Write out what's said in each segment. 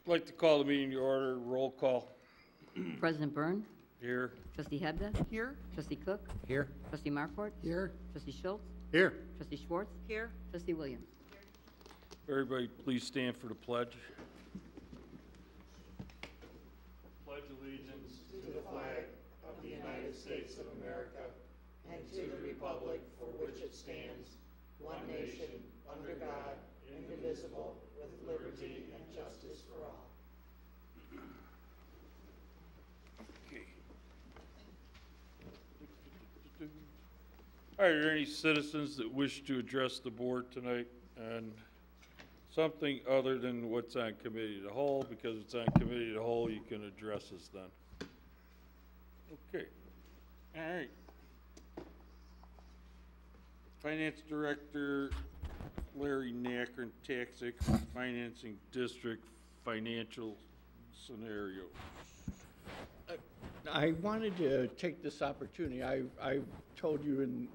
I'd like to call the meeting to order. Roll call. President Byrne, Here. Trustee Hebda, Here. Trustee Cook, Here. Trustee Markwart, Here. Trustee Schultz, Here. Trustee Schwartz, Here. Trustee Williams. Everybody, please stand for the pledge. Pledge allegiance to the flag of the United States of America and to the republic for which it stands, one nation, under God, indivisible, with liberty and justice for all. Okay. All right, are there any citizens that wish to address the board tonight on something other than what's on committee of the whole? Because it's on committee of the whole, you can address us then. Okay, all right. Finance Director Larry Nackern, Tax Financing District Financial Scenario. I wanted to take this opportunity. I've told you in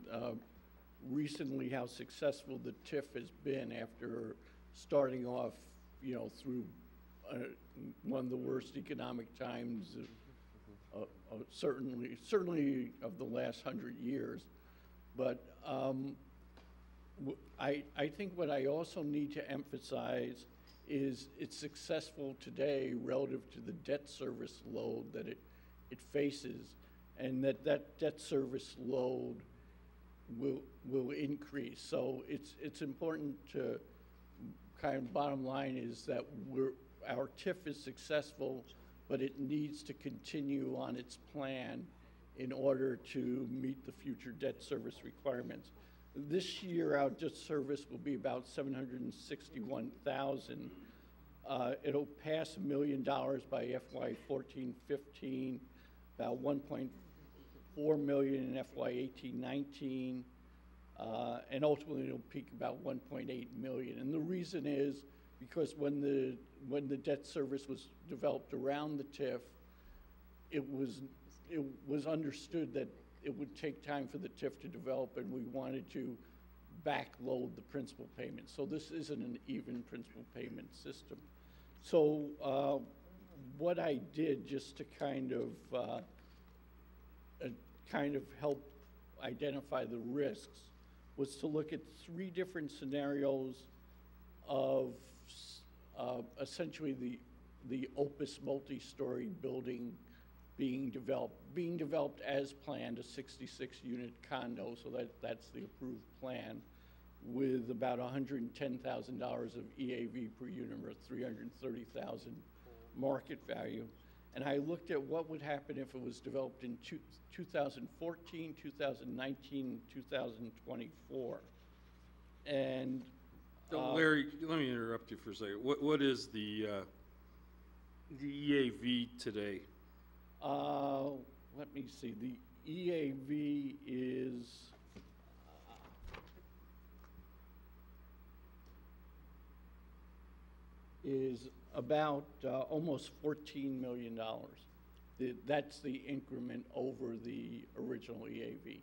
recently how successful the TIF has been after starting off, through one of the worst economic times certainly of the last 100 years. But I think what I also need to emphasize is it's successful today relative to the debt service load that it faces, and that debt service load will increase. So it's important to kind of bottom line is that our TIF is successful, but it needs to continue on its plan in order to meet the future debt service requirements. This year, our debt service will be about $761,000. It'll pass $1 million by FY 14-15, about 1.4 million in FY 18-19, and ultimately it'll peak about 1.8 million. And the reason is because when the debt service was developed around the TIF, it was understood that it would take time for the TIF to develop, and we wanted to backload the principal payment. So this isn't an even principal payment system. So what I did, just to kind of help identify the risks, was to look at 3 different scenarios of essentially the Opus multi-story building being developed as planned, a 66-unit condo, so that's the approved plan, with about $110,000 of EAV per unit, or $330,000 market value. And I looked at what would happen if it was developed in 2014, 2019, 2024. And Larry, let me interrupt you for a second. What is the EAV today? Let me see. The EAV is about almost $14 million. That's the increment over the original EAV.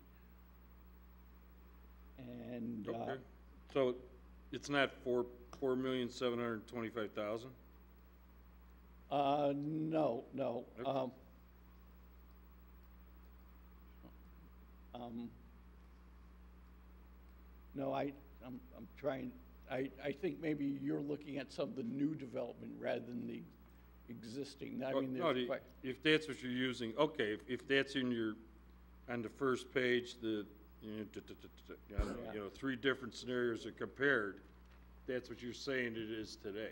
And okay. So it's not 4,725,000? No. Okay. No, I'm trying. I think maybe you're looking at some of the new development rather than the existing. I mean, if that's what you're using, okay. If that's in your on the first page, the 3 different scenarios are compared. That's what you're saying it is today.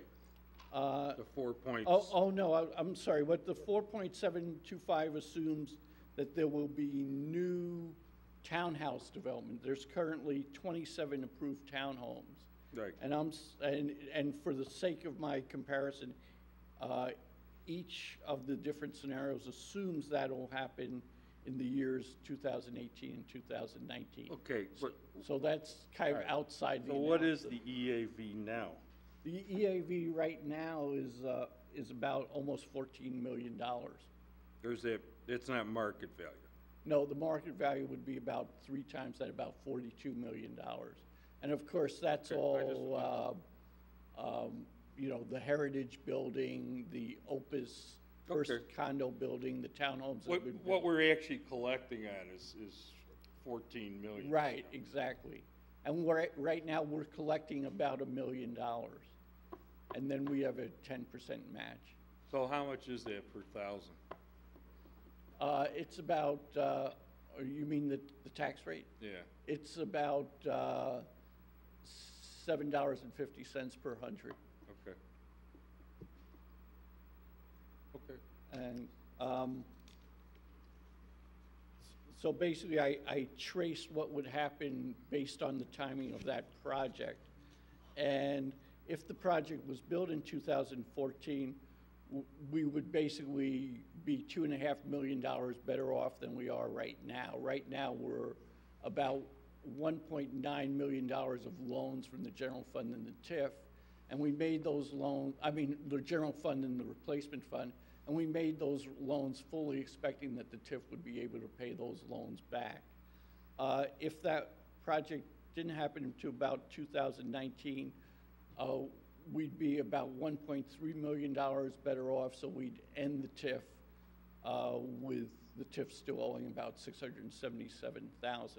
The 4 points. Oh no, I'm sorry. What the 4.725 assumes that there will be new townhouse development. There's currently 27 approved townhomes. Right. And for the sake of my comparison, each of the different scenarios assumes that will happen in the years 2018 and 2019. Okay. So that's kind of outside the So what is analysis. the EAV now? The EAV right now is about almost $14 million. It's not market value. No, the market value would be about 3 times that, about $42 million. And of course, that's Okay, all you know, the Heritage Building, the Opus First Okay. condo building, the townhomes that What, we've what built. we're actually collecting on is 14 million. Right, exactly. And right now, we're collecting about $1 million. And then we have a 10% match. So how much is that per thousand? It's about, you mean the tax rate? Yeah, It's about $7.50 per hundred. okay. Okay, And so basically, I traced what would happen based on the timing of that project. And if the project was built in 2014, we would basically be $2.5 million better off than we are right now. Right now, we're about $1.9 million of loans from the general fund and the TIF. And we made those loans, I mean, the general fund and the replacement fund, and we made those loans fully expecting that the TIF would be able to pay those loans back. If that project didn't happen until about 2019, we'd be about $1.3 million better off, so we'd end the TIF with the TIF still owing about $677,000.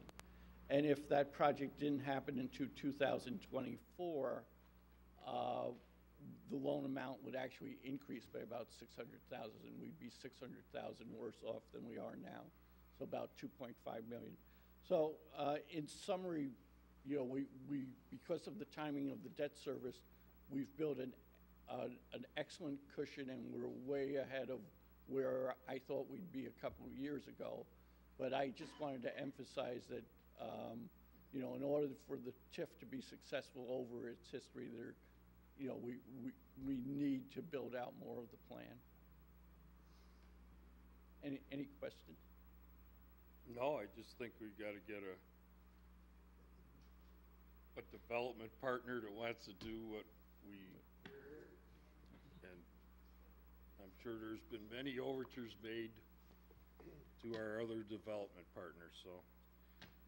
And if that project didn't happen until 2024, the loan amount would actually increase by about $600,000, and we'd be $600,000 worse off than we are now, so about $2.5 million. So in summary, you know, we because of the timing of the debt service, we've built an excellent cushion, and we're way ahead of where I thought we'd be a couple of years ago. But I just wanted to emphasize that, you know, in order for the TIF to be successful over its history, you know, we need to build out more of the plan. Any questions? no, I just think we gotta get a development partner that wants to do what we, and I'm sure there's been many overtures made to our other development partners, so.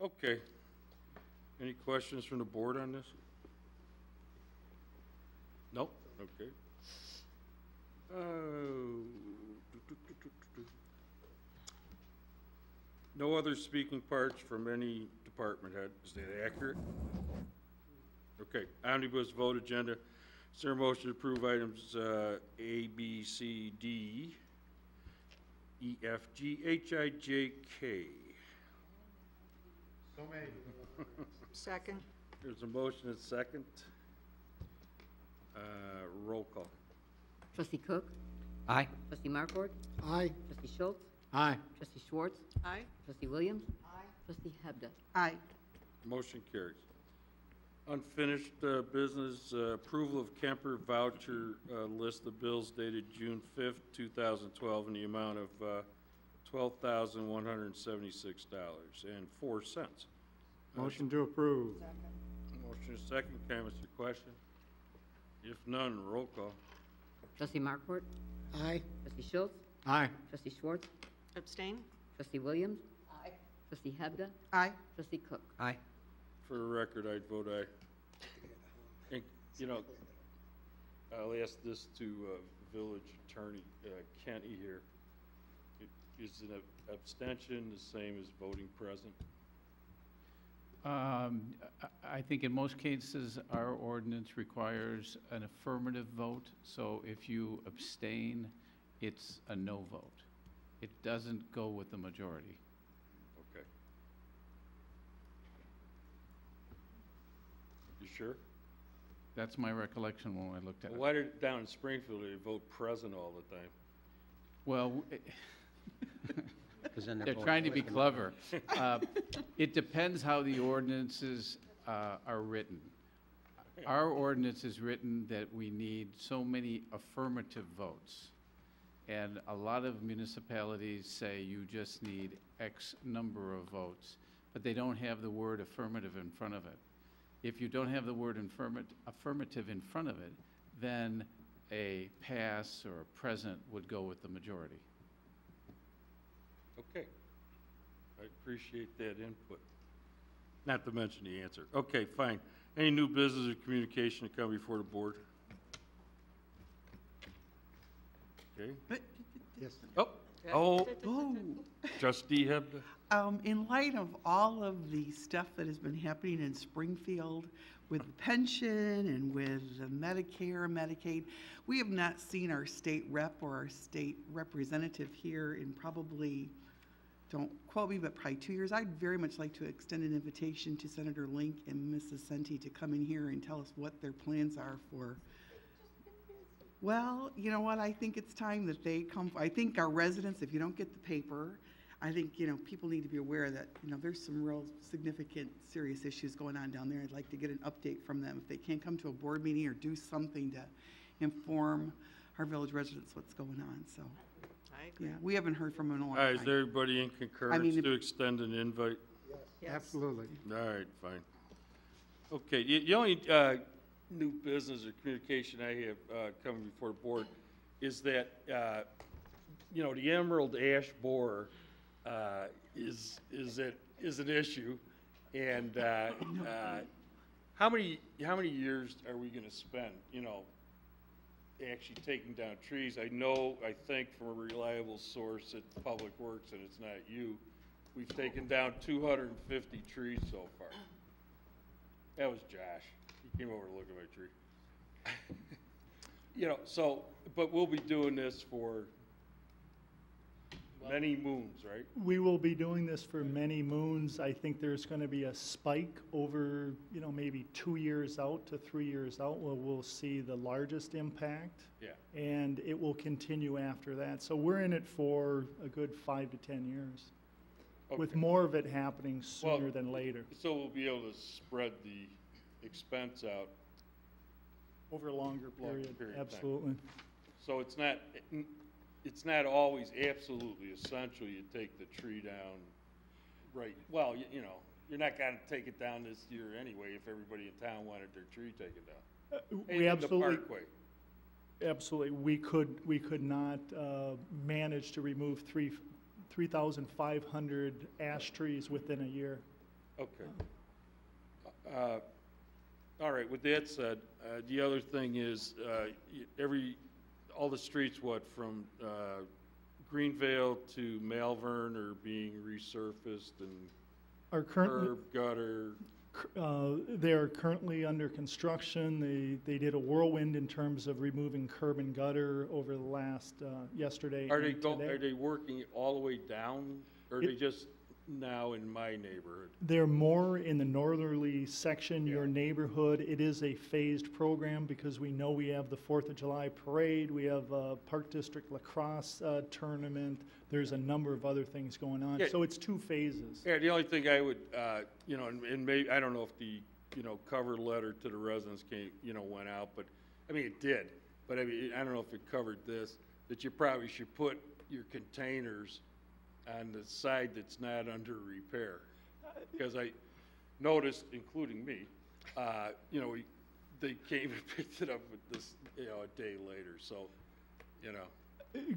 Okay. Any questions from the board on this? Nope, okay. No other speaking parts from any department head. Is that accurate? Okay, omnibus vote agenda. Is there a motion to approve items A, B, C, D, E, F, G, H, I, J, K? So made. Second. There's a motion and second. Roll call. Trustee Cook? Aye. Trustee Markwart? Aye. Trustee Schultz? Aye. Trustee Schwartz? Aye. Trustee Williams? Aye. Trustee Hebda? Aye. Motion carries. Unfinished business, approval of Kemper voucher list of bills dated June 5th, 2012, in the amount of $12,176.04. Motion to approve. Motion is second. Can I ask a question? If none, roll call. Trustee Markwart? Aye. Trustee Schultz? Aye. Trustee Schwartz? Abstain? Trustee Williams? Aye. Trustee Hebda? Aye. Trustee Cook? Aye. For the record, I'd vote aye. And, you know, I'll ask this to village attorney Kenny here. Is an abstention the same as voting present? I think in most cases, our ordinance requires an affirmative vote, so if you abstain, it's a no vote. It doesn't go with the majority. Okay. You sure? That's my recollection when I looked at it. Why did, down in Springfield, they vote present all the time? Well, Because then they're trying to be clever. It depends how the ordinances are written. Our ordinance is written that we need so many affirmative votes. And a lot of municipalities say you just need X number of votes, but they don't have the word affirmative in front of it. If you don't have the word affirmative in front of it, then a pass or a present would go with the majority. Okay. I appreciate that input. Not to mention the answer. Okay, fine. Any new business or communication to come before the board? Okay. Yes. Oh, Oh, trustee Hebda? in light of all of the stuff that has been happening in Springfield with the pension and with the Medicare, Medicaid, we have not seen our state rep or our state representative here in probably, don't quote me, but probably 2 years. I'd very much like to extend an invitation to Senator Link and Mrs. Senti to come in here and tell us what their plans are for. Well, you know what, I think it's time that they come, I think our residents, if you don't get the paper, I think, people need to be aware that, there's some real significant, serious issues going on down there. I'd like to get an update from them. If they can't come to a board meeting or do something to inform our village residents what's going on, so. I agree. Yeah, we haven't heard from them in a long All right, is time. everybody in concurrence to extend an invite? Yes. Absolutely. All right, fine. Okay, the only new business or communication I have coming before the board is that, the emerald ash borer is an issue. And how many years are we gonna spend, actually taking down trees? I think from a reliable source at Public Works, and it's not you, we've taken down 250 trees so far. That was Josh. He came over to look at my tree. But we'll be doing this for many moons, right? We will be doing this for many moons. I think there's going to be a spike over, maybe 2 years out to 3 years out where we'll see the largest impact. Yeah. And it will continue after that. So we're in it for a good 5 to 10 years, with Okay. more of it happening sooner Well, than later. So we'll be able to spread the expense out. Over a longer period, period of time. absolutely. So it's not always absolutely essential you take the tree down right. Well, you're not gonna take it down this year anyway if everybody in town wanted their tree taken down. And We in the Parkway. absolutely, we could not manage to remove 3,500 ash trees within a year. Okay. All right, with that said, the other thing is, all the streets, from Greenvale to Malvern are being resurfaced and Are currently, curb, gutter. they are currently under construction. They did a whirlwind in terms of removing curb and gutter over the last, yesterday Are they and today. are they working all the way down, or are It- they just now in my neighborhood? They're more in the northerly section, your Yeah. neighborhood. It is a phased program because we know we have the 4th of July parade, we have a Park District lacrosse tournament. There's a number of other things going on. Yeah. So it's 2 phases. Yeah, the only thing I would, and maybe, I don't know if the, cover letter to the residents came, went out, but, I mean, it did. But I mean, I don't know if it covered this, that you probably should put your containers on the side that's not under repair. Because I noticed, including me, they came and picked it up with this, a day later, so,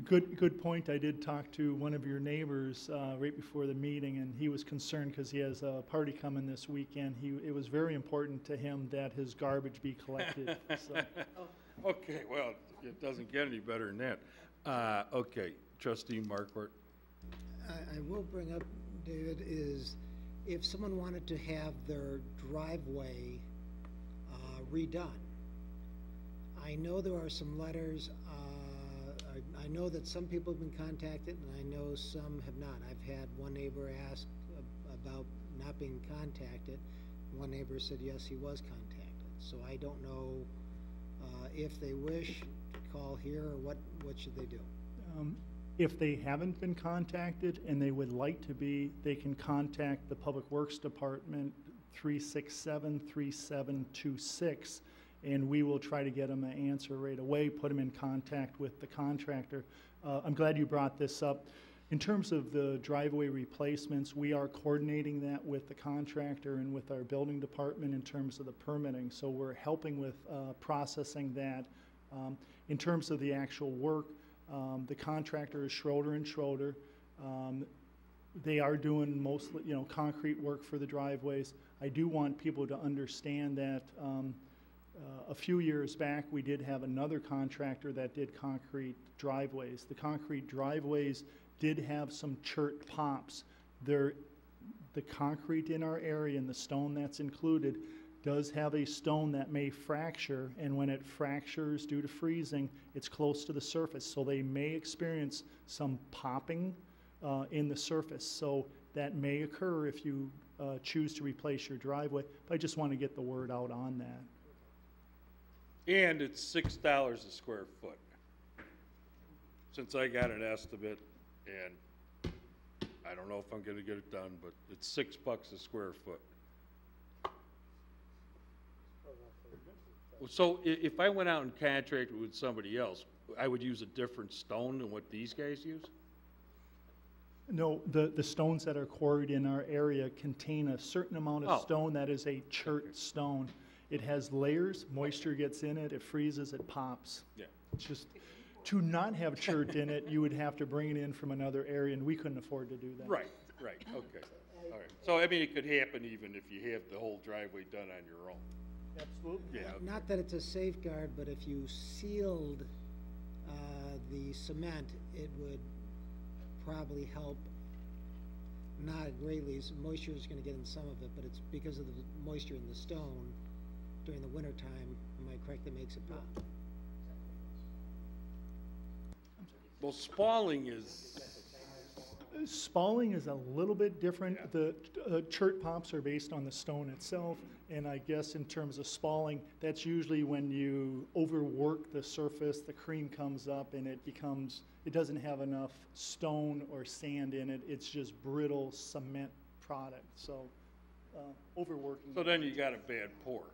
Good point. I did talk to one of your neighbors right before the meeting, and he was concerned because he has a party coming this weekend. It was very important to him that his garbage be collected. So. Okay, well, it doesn't get any better than that. Okay, trustee Markwart. I will bring up, David, is if someone wanted to have their driveway redone, I know there are some letters, I know that some people have been contacted and I know some have not. I've had one neighbor ask about not being contacted. One neighbor said yes, he was contacted. So I don't know if they wish to call here or what should they do? If they haven't been contacted and they would like to be, they can contact the Public Works Department 367-3726, and we will try to get them an answer right away, put them in contact with the contractor. I'm glad you brought this up. In terms of the driveway replacements, we are coordinating that with the contractor and with our building department in terms of the permitting, so we're helping with processing that. In terms of the actual work, the contractor is Schroeder and Schroeder. They are doing mostly, concrete work for the driveways. I do want people to understand that A few years back, we did have another contractor that did concrete driveways. The concrete driveways did have some chert pops. The concrete in our area and the stone that's included does have a stone that may fracture, and when it fractures due to freezing, it's close to the surface, so they may experience some popping in the surface. So that may occur if you choose to replace your driveway. But I just want to get the word out on that. And it's $6 a square foot. Since I got an estimate, and I don't know if I'm gonna get it done, but it's $6 a square foot. So if I went out and contracted with somebody else, I would use a different stone than what these guys use? No, the stones that are quarried in our area contain a certain amount of Oh. stone that is a chert stone. It has layers, moisture gets in it, it freezes, it pops. Yeah. It's just, to not have chert in it, you would have to bring it in from another area, and we couldn't afford to do that. Right, okay, all right. So, I mean, it could happen even if you have the whole driveway done on your own. Absolutely. Yeah, okay. Not that it's a safeguard, but if you sealed the cement, it would probably help, not greatly. Moisture is gonna get in some of it, but it's because of the moisture in the stone during the winter time, am I correct, that makes it pop? Well, spalling is, Spalling is a little bit different. The chert pops are based on the stone itself, and I guess in terms of spalling, that's usually when you overwork the surface, the cream comes up and it doesn't have enough stone or sand in it, it's just brittle cement product, so overworking. so then you got a bad pour.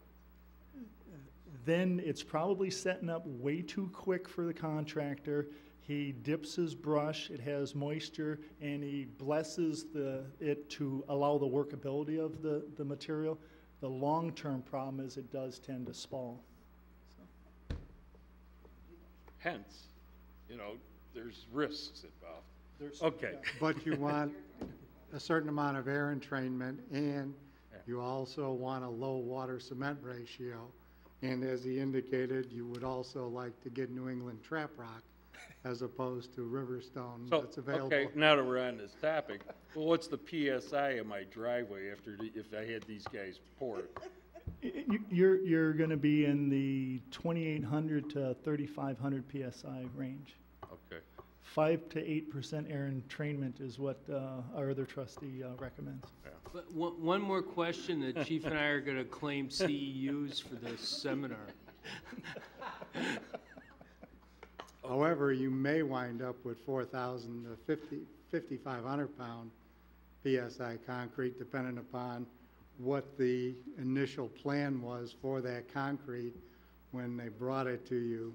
Then it's probably setting up way too quick for the contractor. He dips his brush, it has moisture, and he blesses it to allow the workability of the material. The long-term problem is it does tend to spall. Hence, you know, there's risks involved. There's- Okay. But you want a certain amount of air entrainment, and you also want a low water cement ratio. And as he indicated, you would also like to get New England trap rock as opposed to Riverstone So, that's available. okay, now that we're on this topic, well, what's the PSI of my driveway if I had these guys pour it? You're gonna be in the 2,800 to 3,500 PSI range. Okay. 5 to 8% air entrainment is what our other trustee recommends. But one more question, the chief and I are gonna claim CEUs for this seminar. However, you may wind up with 4,000 to 5,500 pound PSI concrete, depending upon what the initial plan was for that concrete when they brought it to you,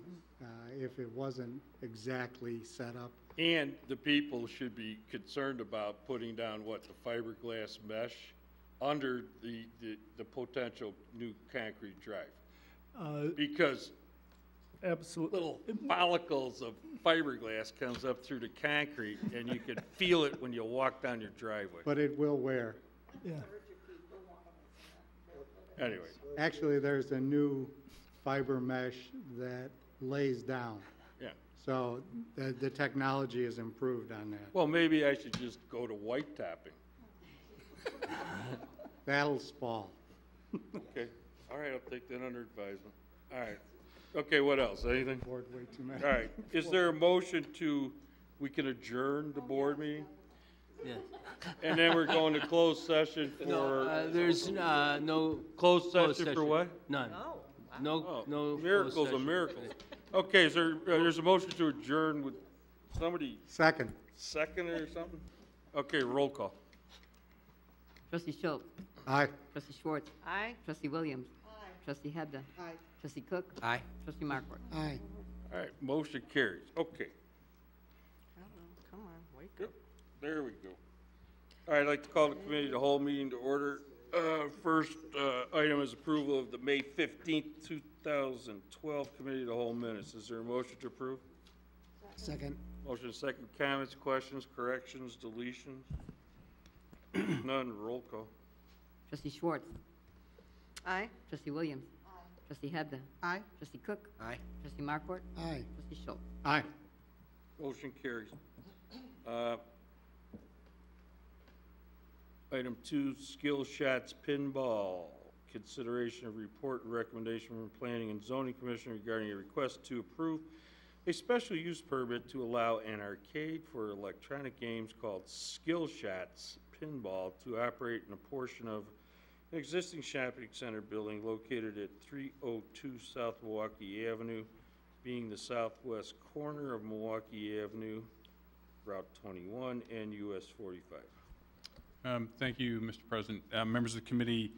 if it wasn't exactly set up. And the people should be concerned about putting down what, the fiberglass mesh under the potential new concrete drive. Because Absolutely. little follicles of fiberglass comes up through the concrete and you can feel it when you walk down your driveway. But it will wear. Yeah. Anyway, Actually, there's a new fiber mesh that lays down. yeah. So the technology has improved on that. Well, maybe I should just go to white topping. That'll spall. Okay, all right, I'll take that under advisement. All right. Okay, what else? Anything? Board way too many. All right, is there a motion we can adjourn the board meeting? Yeah. And then we're going to closed session No, for, there's no. closed session for what? None. Oh, No, closed miracles of session. miracles. Okay, is there's a motion to adjourn with somebody Second. second or something? Okay, roll call. Trustee Schultz. Aye. Trustee Schwartz. Aye. Trustee Williams. Aye. Trustee Hebda. Aye. Trustee Cook. Aye. Trustee Markwart. Aye. All right, motion carries. Okay, Come on, wake good. There we go. All right, I'd like to call the committee to whole meeting to order. First item is approval of the May 15th, 2012 committee to whole minutes. Is there a motion to approve? Second. Motion second, comments, questions, corrections, deletions? None, roll call. Trustee Schwartz. Aye. Trustee Williams. Trustee Hebda. Aye. Trustee Cook. Aye. Trustee Markwart. Aye. Trustee Schultz. Aye. Motion carries. Item 2, Skill Shots Pinball. Consideration of report and recommendation from Planning and Zoning Commission regarding a request to approve a special use permit to allow an arcade for electronic games called Skill Shots Pinball to operate in a portion of an existing shopping center building located at 302 South Milwaukee Avenue, being the southwest corner of Milwaukee Avenue, Route 21, and US 45. Thank you, Mr. President. Members of the committee,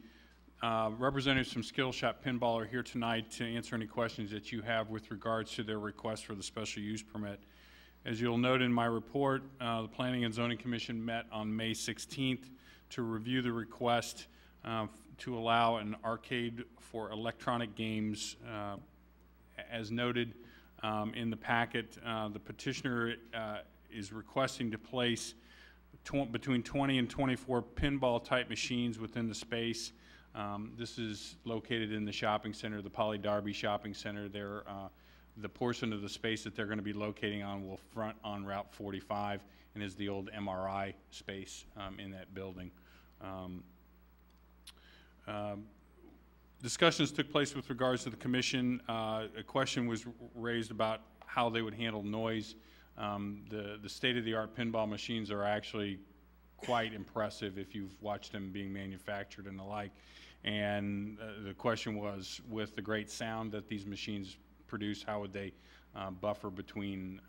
representatives from Skill Shot Pinball are here tonight to answer any questions that you have with regards to their request for the special use permit. As you'll note in my report, the Planning and Zoning Commission met on May 16th to review the request to allow an arcade for electronic games. As noted in the packet, the petitioner is requesting to place between 20 and 24 pinball-type machines within the space. This is located in the shopping center, the Poly Darby Shopping Center. The portion of the space that they're going to be locating on will front on Route 45 and is the old MRI space in that building. Discussions took place with regards to the commission. A question was raised about how they would handle noise. The state-of-the-art pinball machines are actually quite impressive if you've watched them being manufactured and the like. And the question was, with the great sound that these machines produce, how would they buffer between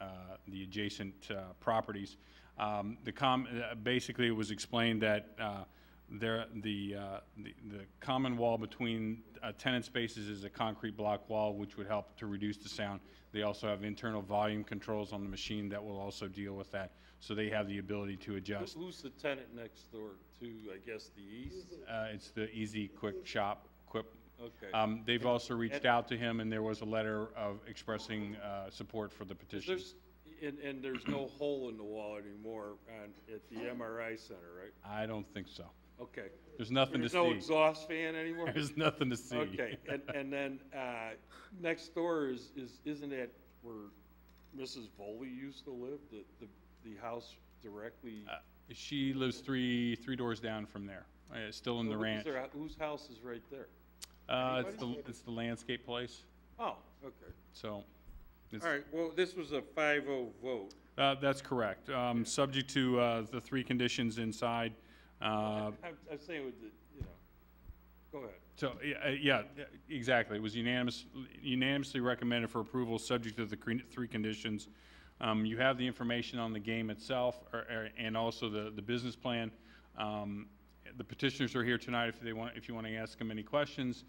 the adjacent properties? Basically, it was explained that the common wall between tenant spaces is a concrete block wall, which would help to reduce the sound. They also have internal volume controls on the machine that will also deal with that, so they have the ability to adjust. Who's the tenant next door to, I guess, the east? It's the Easy Quick Shop, Quip. Okay. They've also reached out to him, and there was a letter of expressing support for the petition. And there's no hole in the wall anymore at the MRI center, right? I don't think so. Okay. There's nothing to see. There's no exhaust fan anymore? There's nothing to see. Okay, and then next door isn't that where Mrs. Voley used to live, the house directly? She lives three doors down from there, still in the ranch. Whose house is right there? It's the landscape place. Oh, okay. So. All right, well, this was a 5-0 vote. That's correct. Subject to the 3 conditions inside. I'm saying with the, go ahead. So, yeah, exactly. It was unanimously recommended for approval, subject to the 3 conditions. You have the information on the game itself, and also the business plan. The petitioners are here tonight if you want to ask them any questions.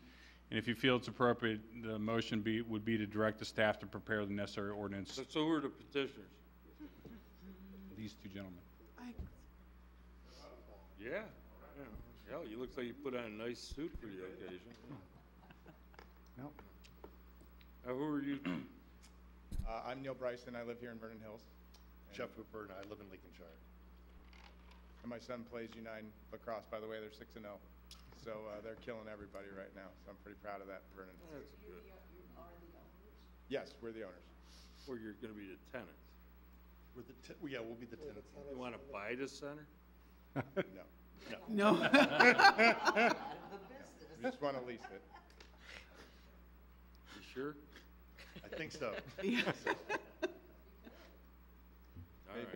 And if you feel it's appropriate, the motion would be to direct the staff to prepare the necessary ordinance. So who are the petitioners? These 2 gentlemen. Yeah. Yeah, you look like you put on a nice suit for the occasion. No. Who are you? I'm Neil Bryson. I live here in Vernon Hills. Jeff Hooper, and I live in Lincolnshire. And my son plays U9 lacrosse. By the way, they're 6-0. So they're killing everybody right now. So I'm pretty proud of that, Vernon. That's good. Yes, we're the owners. Or you're going to be the tenants? Yeah, we'll be the tenants. You want to buy the center? No. No. We just want to lease it. You sure? I think so. All right.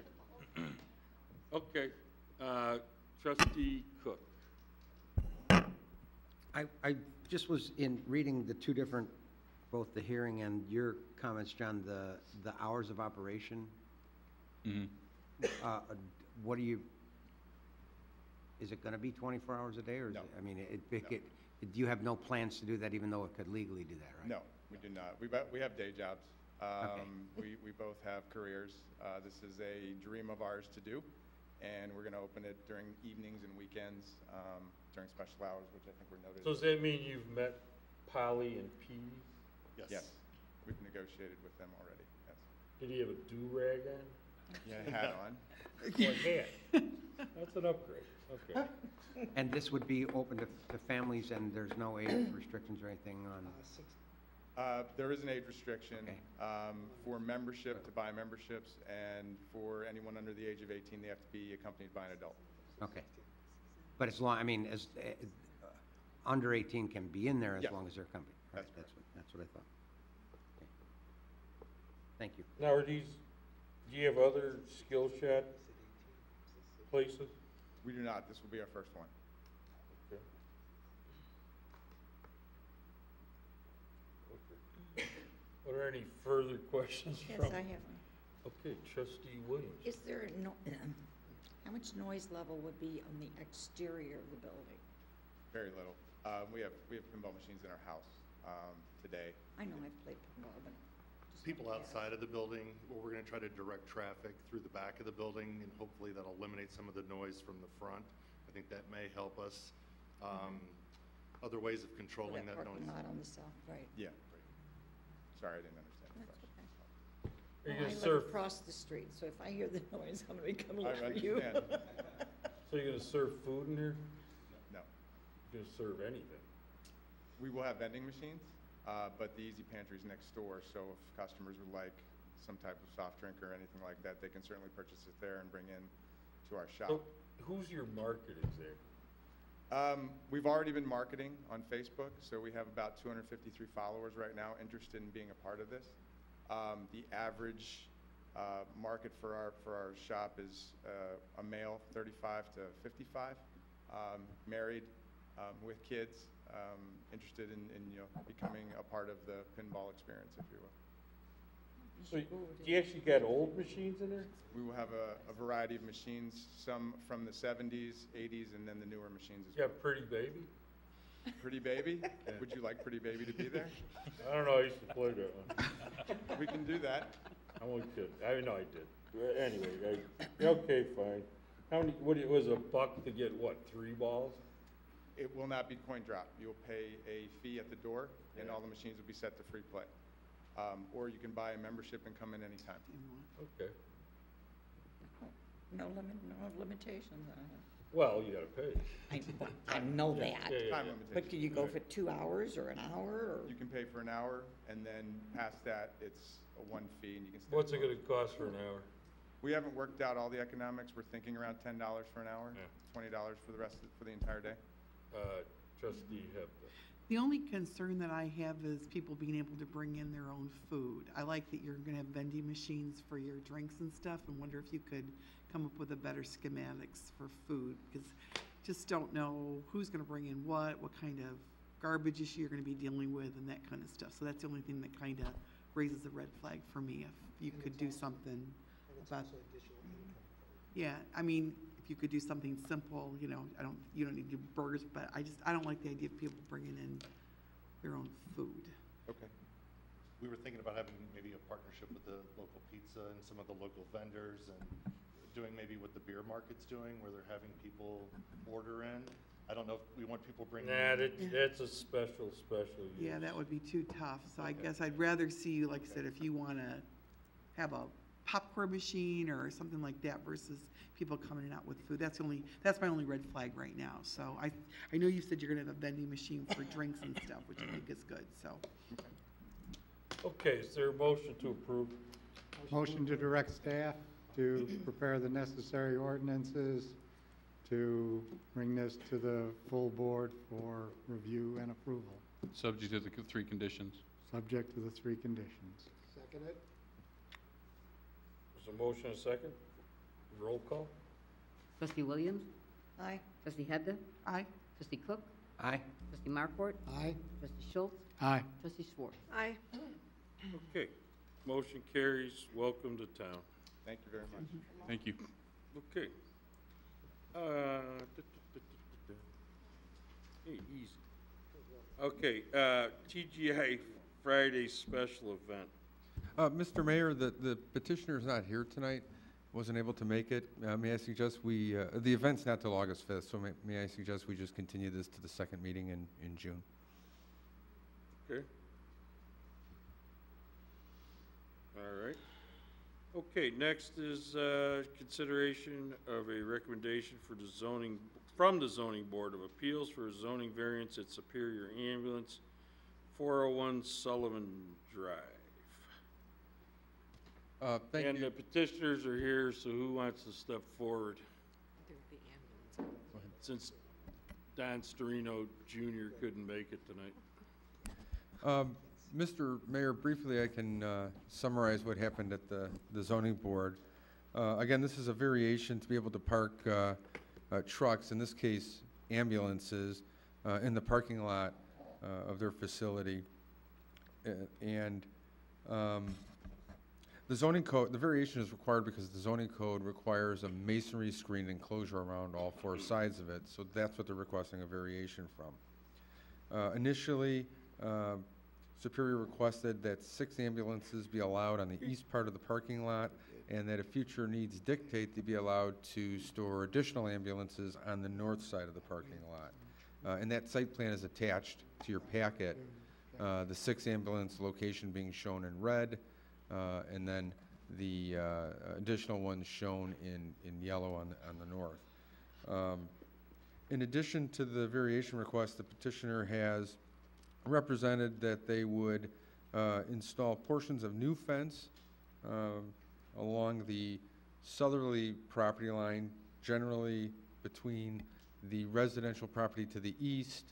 Okay. Trustee Cook. I just was in reading the 2 different, both the hearing and your comments, John, the hours of operation. Mm-hmm. What do you, is it going to be 24 hours a day, or is No. it, I mean, you have no plans to do that, even though it could legally do that, right? No, we do not. We have day jobs. We both have careers. This is a dream of ours to do, and we're going to open it during evenings and weekends, during special hours, which I think were noted. So does that mean you've met Polly and Petey? Yes. We've negotiated with them already, yes. Did he have a do-rag on? Yeah, hat on. What hat? That's an upgrade, okay. And this would be open to families, and there's no age restrictions or anything on? There is an age restriction Okay. for membership, to buy memberships, and for anyone under the age of 18, they have to be accompanied by an adult. Okay. But as long, I mean, under 18 can be in there as Yeah. long as they're accompanied? Right, That's that's what I thought. Okay. Thank you. Now, are these, do you have other skill shot places? We do not. This will be our first one. Okay. Okay. Are there any further questions Yes, from? I have one. Okay, trustee Williams. Is there how much noise level would be on the exterior of the building? Very little. We have pinball machines in our house today. I know I've played pinball, but. just People wanted to ask. outside of the building, well, we're gonna try to direct traffic through the back of the building, and hopefully that'll eliminate some of the noise from the front. I think that may help us. Other ways of For controlling that parking noise. lot on the south, right. Yeah. Sorry, I didn't understand the That's question. okay. Are you Well, gonna I serve, live across the street, so if I hear the noise, I'm gonna be coming I after you. understand. so you're gonna serve food in here? No. You're gonna serve anything? We will have vending machines, but the Easy Pantry is next door, so if customers would like some type of soft drink or anything like that, they can certainly purchase it there and bring in to our shop. So who's your market exec? We've already been marketing on Facebook, so we have about 253 followers right now interested in being a part of this. The average market for our shop is a male 35 to 55, married, with kids, interested in becoming a part of the pinball experience, if you will. So do you actually got old machines in there? We will have a variety of machines, some from the 70s, 80s, and then the newer machines as You well. got Pretty Baby? Pretty Baby? Would you like Pretty Baby to be there? I don't know, I used to play that one. We can do that. I'm only kidding. I know I did. Anyway, okay, fine. How many, what, it was a buck to get what, 3 balls? It will not be coin drop. You'll pay a fee at the door, and Yeah. all the machines will be set to free play. Or you can buy a membership and come in anytime. Okay. No limitations on it. Well, you gotta pay. I know Yeah, that. yeah, yeah, Time yeah. limitation. But can you go for 2 hours or an hour or? You can pay for an hour, and then past that, it's a one fee, and you can stay. What's it closed. gonna cost for an hour? We haven't worked out all the economics. We're thinking around $10 for an hour, Yeah. $20 for for the entire day. Trustee Hebda. The only concern that I have is people being able to bring in their own food. I like that you're gonna have vending machines for your drinks and stuff, and wonder if you could come up with a better schematics for food, because just don't know who's gonna bring in what kind of garbage issue you're gonna be dealing with, and that kind of stuff. So that's the only thing that kind of raises a red flag for me, if you could do something about. Yeah, I mean, if you could do something simple, you don't need to do burgers, but I don't like the idea of people bringing in their own food. Okay. We were thinking about having maybe a partnership with the local pizza and some of the local vendors, and doing maybe what the beer market's doing, where they're having people order in. I don't know if we want people bringing Nah, in. that's a special use. Yeah, that would be too tough, so I guess I'd rather see you, like I said, if you wanna have a popcorn machine or something like that versus people coming in out with food. That's my only red flag right now. So I know you said you're gonna have a vending machine for drinks and stuff, which I think is good, so. Okay, is there a motion to approve? Motion to direct staff to prepare the necessary ordinances to bring this to the full board for review and approval, Subject to the 3 conditions. subject to the 3 conditions. Second it? There's a motion and a second. Roll call. Trustee Williams? Aye. Trustee Hebda? Aye. Trustee Cook? Aye. Trustee Markwart? Aye. Trustee Schultz? Aye. Trustee Schwartz? Aye. Okay, motion carries. Welcome to town. Thank you very much. Thank you. Okay. Hey, easy. Okay, TGI Friday special event. Mr. Mayor, the petitioner is not here tonight, wasn't able to make it. May I suggest the event's not till August 5th, so may I suggest we just continue this to the second meeting in June? Okay. All right. Okay, next is consideration of a recommendation for the zoning, from the Zoning Board of Appeals for a zoning variance at Superior Ambulance, 401 Sullivan Drive. Thank And you. the petitioners are here, so who wants to step forward? Since Don Storino Jr. couldn't make it tonight. Mr. Mayor, briefly I can summarize what happened at the zoning board. Again, this is a variation to be able to park trucks, in this case ambulances, in the parking lot of their facility. And the zoning code, the variation is required because the zoning code requires a masonry screen enclosure around all four sides of it, so that's what they're requesting a variation from. Initially, Superior requested that 6 ambulances be allowed on the east part of the parking lot, and that if future needs dictate, they be allowed to store additional ambulances on the north side of the parking lot. And that site plan is attached to your packet, the 6 ambulance location being shown in red, and then the additional ones shown in yellow on the north. In addition to the variation request, the petitioner has represented that they would install portions of new fence along the southerly property line, generally between the residential property to the east,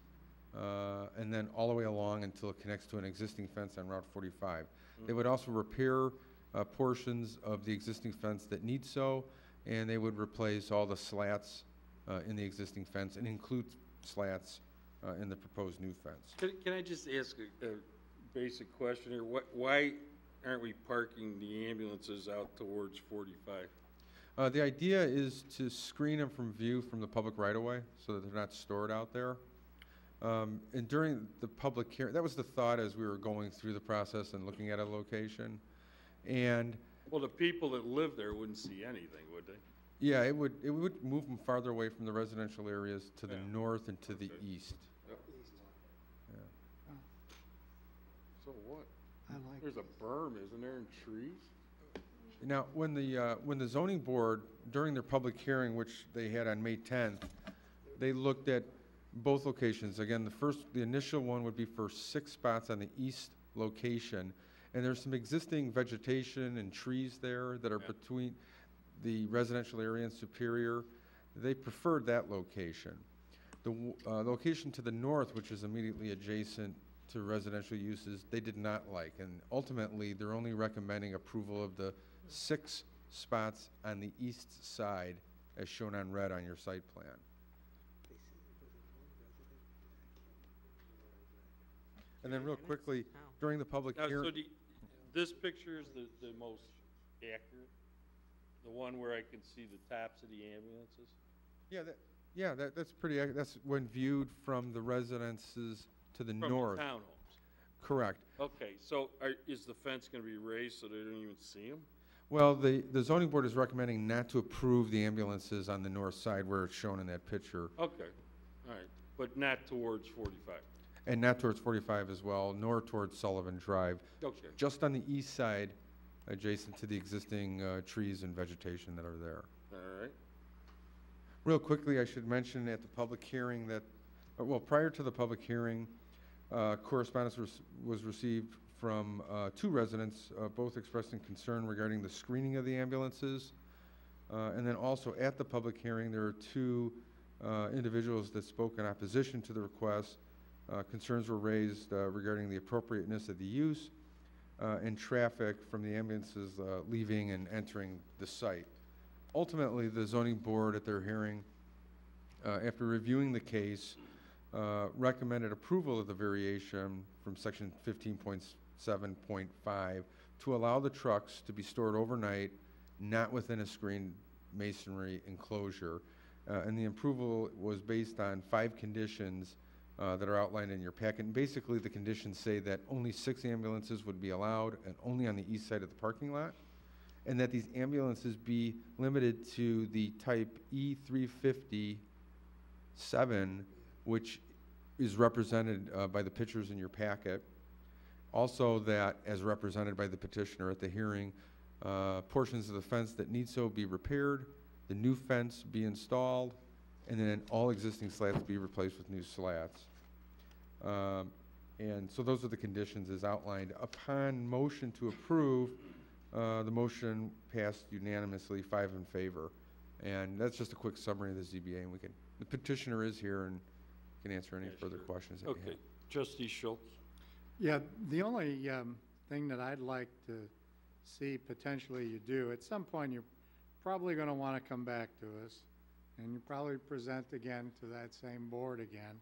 and then all the way along until it connects to an existing fence on Route 45. They would also repair portions of the existing fence that need so, and they would replace all the slats in the existing fence and include slats in the proposed new fence. Can I just ask a basic question here? Why aren't we parking the ambulances out towards 45? The idea is to screen them from view from the public right-of-way so that they're not stored out there. And during the public hearing, that was the thought as we were going through the process and looking at a location. And Well, the people that live there wouldn't see anything, would they? yeah, it would move them farther away from the residential areas to the Yeah. north and to the east. Yep. Yeah. So what? I like There's a berm, isn't there, and trees? Now, when the zoning board, during their public hearing, which they had on May 10th, they looked at both locations. Again, the initial one would be for 6 spots on the east location, and there's some existing vegetation and trees there that are between the residential area and Superior. They preferred that location. The location to the north, which is immediately adjacent to residential uses, they did not like, and ultimately, they're only recommending approval of the 6 spots on the east side, as shown on red on your site plan. And then real quickly, during the public Now, hearing. so this picture is the most accurate? The one where I can see the tops of the ambulances? Yeah, that's pretty accurate. That's when viewed from the residences to the north. From the townhomes? Correct. Okay, so is the fence gonna be raised so they don't even see them? Well, the zoning board is recommending not to approve the ambulances on the north side where it's shown in that picture. Okay, all right, but not towards 45? And not towards 45 as well, nor towards Sullivan Drive. Okay. Just on the east side, adjacent to the existing trees and vegetation that are there. All right. Real quickly, I should mention at the public hearing that, well, prior to the public hearing, correspondence was received from 2 residents, both expressing concern regarding the screening of the ambulances. And then also at the public hearing, there are 2 individuals that spoke in opposition to the request. Concerns were raised regarding the appropriateness of the use and traffic from the ambulances leaving and entering the site. Ultimately, the zoning board at their hearing, after reviewing the case, recommended approval of the variation from section 15.7.5 to allow the trucks to be stored overnight, not within a screened masonry enclosure. And the approval was based on 5 conditions that are outlined in your packet. And basically, the conditions say that only 6 ambulances would be allowed and only on the east side of the parking lot, and that these ambulances be limited to the type E350-7, which is represented by the pictures in your packet. Also that, as represented by the petitioner at the hearing, portions of the fence that need so be repaired, the new fence be installed, and then all existing slats be replaced with new slats. And so those are the conditions as outlined. Upon motion to approve, the motion passed unanimously, 5 in favor. And that's just a quick summary of the ZBA, and the petitioner is here and can answer any further questions that you have. Okay, Trustee Schultz? Yeah, the only thing that I'd like to see potentially you do, at some point you're probably going to want to come back to us, and you probably present again to that same board again.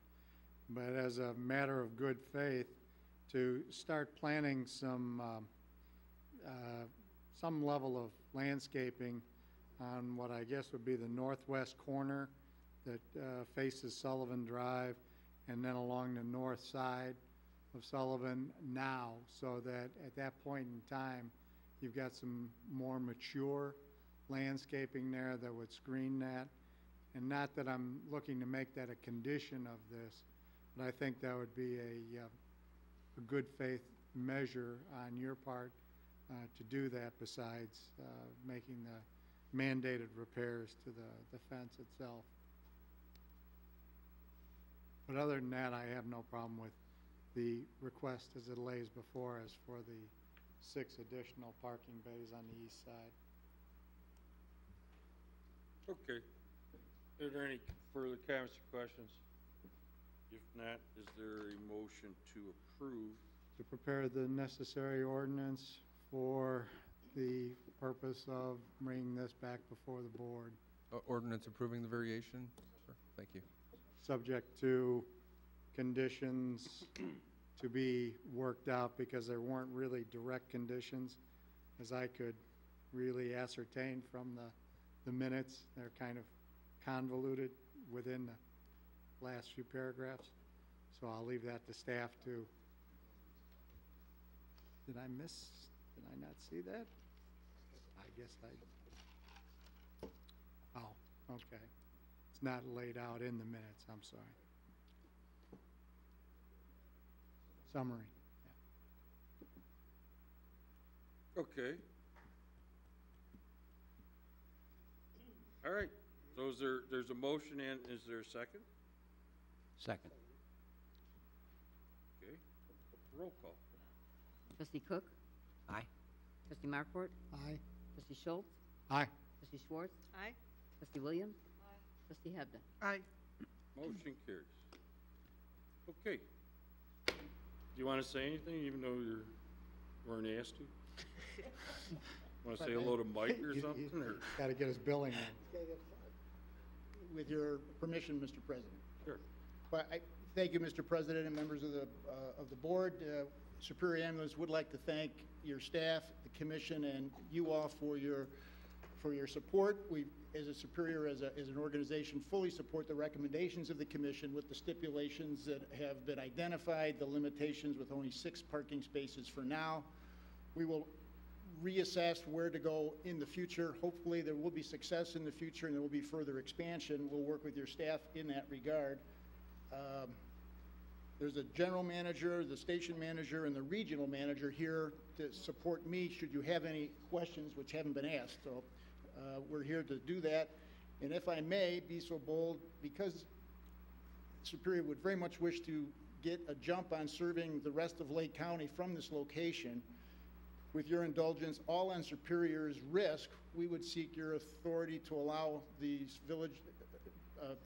But as a matter of good faith, to start planning some level of landscaping on what I guess would be the northwest corner that faces Sullivan Drive, and then along the north side of Sullivan now, so that at that point in time, you've got some more mature landscaping there that would screen that. And not that I'm looking to make that a condition of this, but I think that would be a good faith measure on your part to do that, besides making the mandated repairs to the fence itself. But other than that, I have no problem with the request as it lays before us for the 6 additional parking bays on the east side. Okay. Are there any further comments or questions? If not, is there a motion to approve? To prepare the necessary ordinance for the purpose of bringing this back before the board. Ordinance approving the variation? Sure. Thank you. Subject to conditions to be worked out, because there weren't really direct conditions as I could really ascertain from the minutes. They're kind of convoluted within the last few paragraphs. So I'll leave that to staff to. Did I not see that? I guess oh, okay. It's not laid out in the minutes, I'm sorry. Summary. Yeah. Okay. All right. So there's a motion, and is there a second? Second. Okay. Roll call. Trustee Cook? Aye. Trustee Markwart? Aye. Trustee Schultz? Aye. Trustee Schwartz? Aye. Trustee Williams? Trustee Hebda? Aye. Motion carries. Okay. Do you want to say anything, even though you weren't asked to? Want to say hello to Mike or something? Or? Got to get his billing in. With your permission, Mr. President. Sure. Well, thank you, Mr. President, and members of the board. Superior Ambulance would like to thank your staff, the commission, and you all for your support. We, as a Superior, as an organization, fully support the recommendations of the commission with the stipulations that have been identified, the limitations with only 6 parking spaces for now. We will reassess where to go in the future. Hopefully there will be success in the future and there will be further expansion. We'll work with your staff in that regard. There's a general manager, the station manager, and the regional manager here to support me should you have any questions which haven't been asked. So we're here to do that. And if I may be so bold, because Superior would very much wish to get a jump on serving the rest of Lake County from this location, with your indulgence, all on Superior's risk, we would seek your authority to allow these village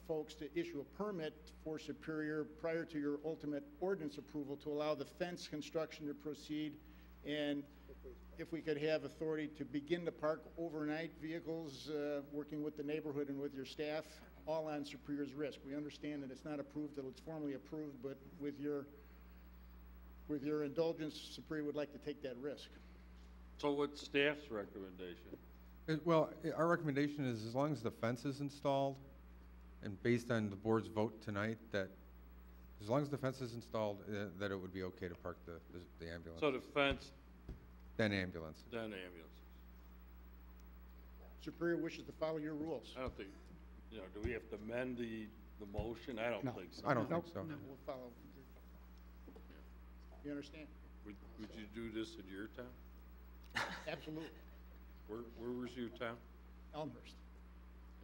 folks to issue a permit for Superior prior to your ultimate ordinance approval to allow the fence construction to proceed, and if we could have authority to begin to park overnight vehicles, working with the neighborhood and with your staff, all on Superior's risk. We understand that it's not approved till it's formally approved, but with your indulgence, Superior would like to take that risk. So what's staff's recommendation? Well, our recommendation is as long as the fence is installed, and based on the board's vote tonight, that as long as the fence is installed, that it would be okay to park the ambulance. So the fence, Then ambulance. then ambulance. Superior wishes to follow your rules. I don't think, do we have to amend the motion? I don't No. think so. I don't think so. No, we'll follow. You understand? Would you do this in your town? Absolutely. Where was your town? Elmhurst.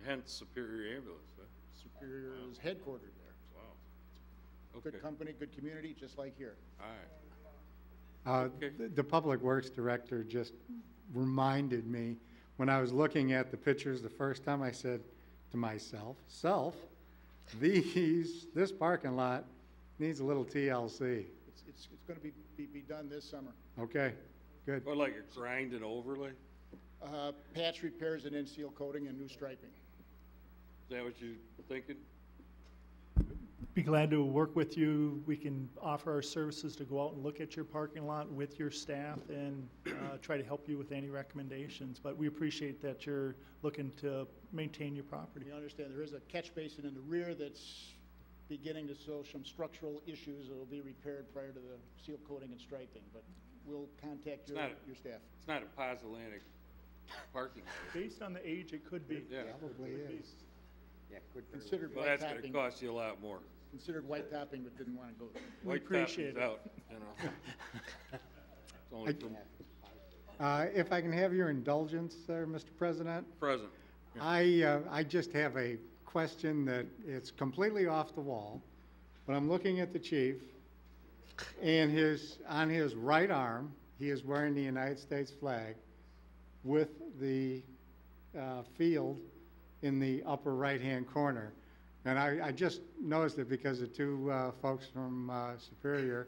Hence Superior Ambulance, huh? Superior is headquartered there. Wow. Good Okay. company, good community, just like here. All right. Okay. The Public Works Director just reminded me, when I was looking at the pictures the first time, I said to myself, this parking lot needs a little TLC. It's gonna be done this summer. Okay, good. Or like a grind and overlay? Patch repairs and in-seal coating and new striping. Is that what you're thinking? Be glad to work with you. We can offer our services to go out and look at your parking lot with your staff and try to help you with any recommendations. But we appreciate that you're looking to maintain your property. You understand, there is a catch basin in the rear that's beginning to show some structural issues that will be repaired prior to the seal coating and striping, but we'll contact your staff. It's not a Pozzolanic parking lot. Based on the age, it could be. Yeah. Probably is. Yeah, good. Considered Well, white that's gonna topping, cost you a lot more. considered white topping, but didn't want to go there. We White appreciate topping's it. out, you know. It's only from If I can have your indulgence, sir, Mr. President? present. I just have a question that it's completely off the wall, but I'm looking at the chief, and on his right arm, he is wearing the United States flag with the field in the upper right-hand corner. And I just noticed it because the two folks from Superior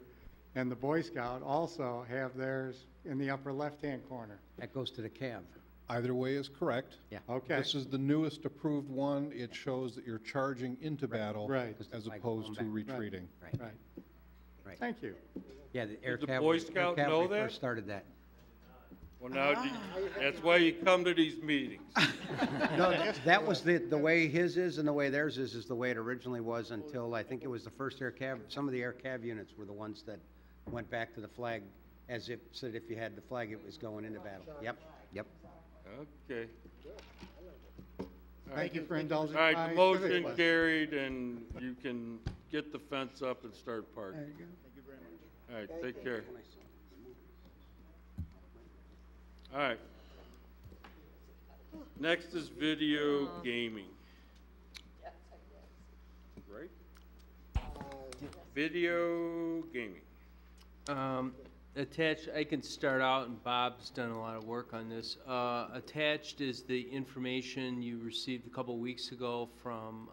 and the Boy Scout also have theirs in the upper left-hand corner. That goes to the CAV. Either way is correct. Yeah. Okay. This is the newest approved one. It shows that you're charging into battle Right. as Like opposed to going back. retreating. Right. Right. Right. Thank you. Yeah, the Air Did the Cavalry. Boy Scout Air know Cavalry that? first started that. Well, now, that's why you come to these meetings. No, that was the way his is and the way theirs is the way it originally was until I think it was the first Air Cav, some of the Air Cav units were the ones that went back to the flag as if, said if you had the flag, it was going into battle. Yep, yep. Okay. Thank you for indulging All right, my the motion civic lesson. carried, and you can get the fence up and start parking. Thank you very much. All right, take care. All right. Next is video gaming. Right? Video gaming. Attached, I can start out, and Bob's done a lot of work on this. Attached is the information you received a couple weeks ago from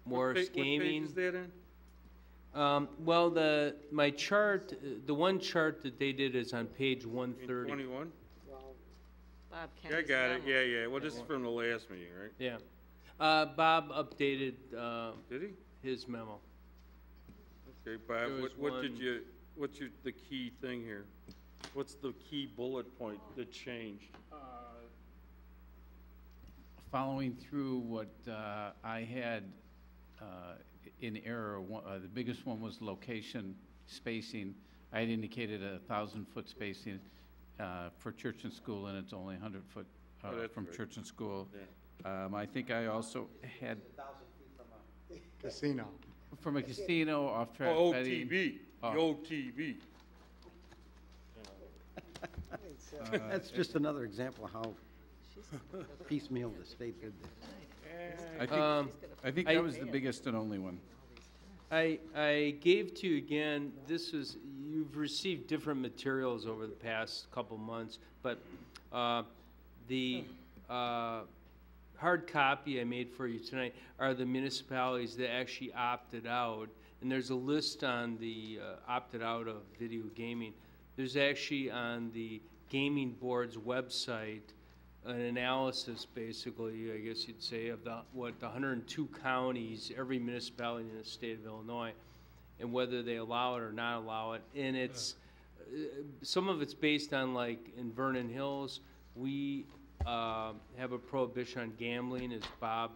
Morris Gaming. What page is that in? Well, my chart, the one chart that they did is on page 130. 21? Bob Yeah, I got it, yeah. Well, this is from the last meeting, right? Yeah. Bob updated Did he? his memo. Okay, There Bob, was what one- did you, what's the key thing here? What's the key bullet point that changed? Following through what I had in error, the biggest one was location spacing. I had indicated 1,000-foot spacing for church and school, and it's only 100-foot Oh, that's from right. church and school. Yeah. I think I also had Casino. from a casino, off-track Oh, betting. OTB, the OTB. That's just another example of how piecemeal the state did this. I think that was the biggest and only one. I gave to you again, you've received different materials over the past couple months, but the hard copy I made for you tonight are the municipalities that actually opted out, and there's a list on the opted out of video gaming. There's actually on the gaming board's website an analysis, basically, I guess you'd say, of the 102 counties, every municipality in the state of Illinois, and whether they allow it or not allow it. And it's some of it's based on, like in Vernon Hills, we have a prohibition on gambling, as Bob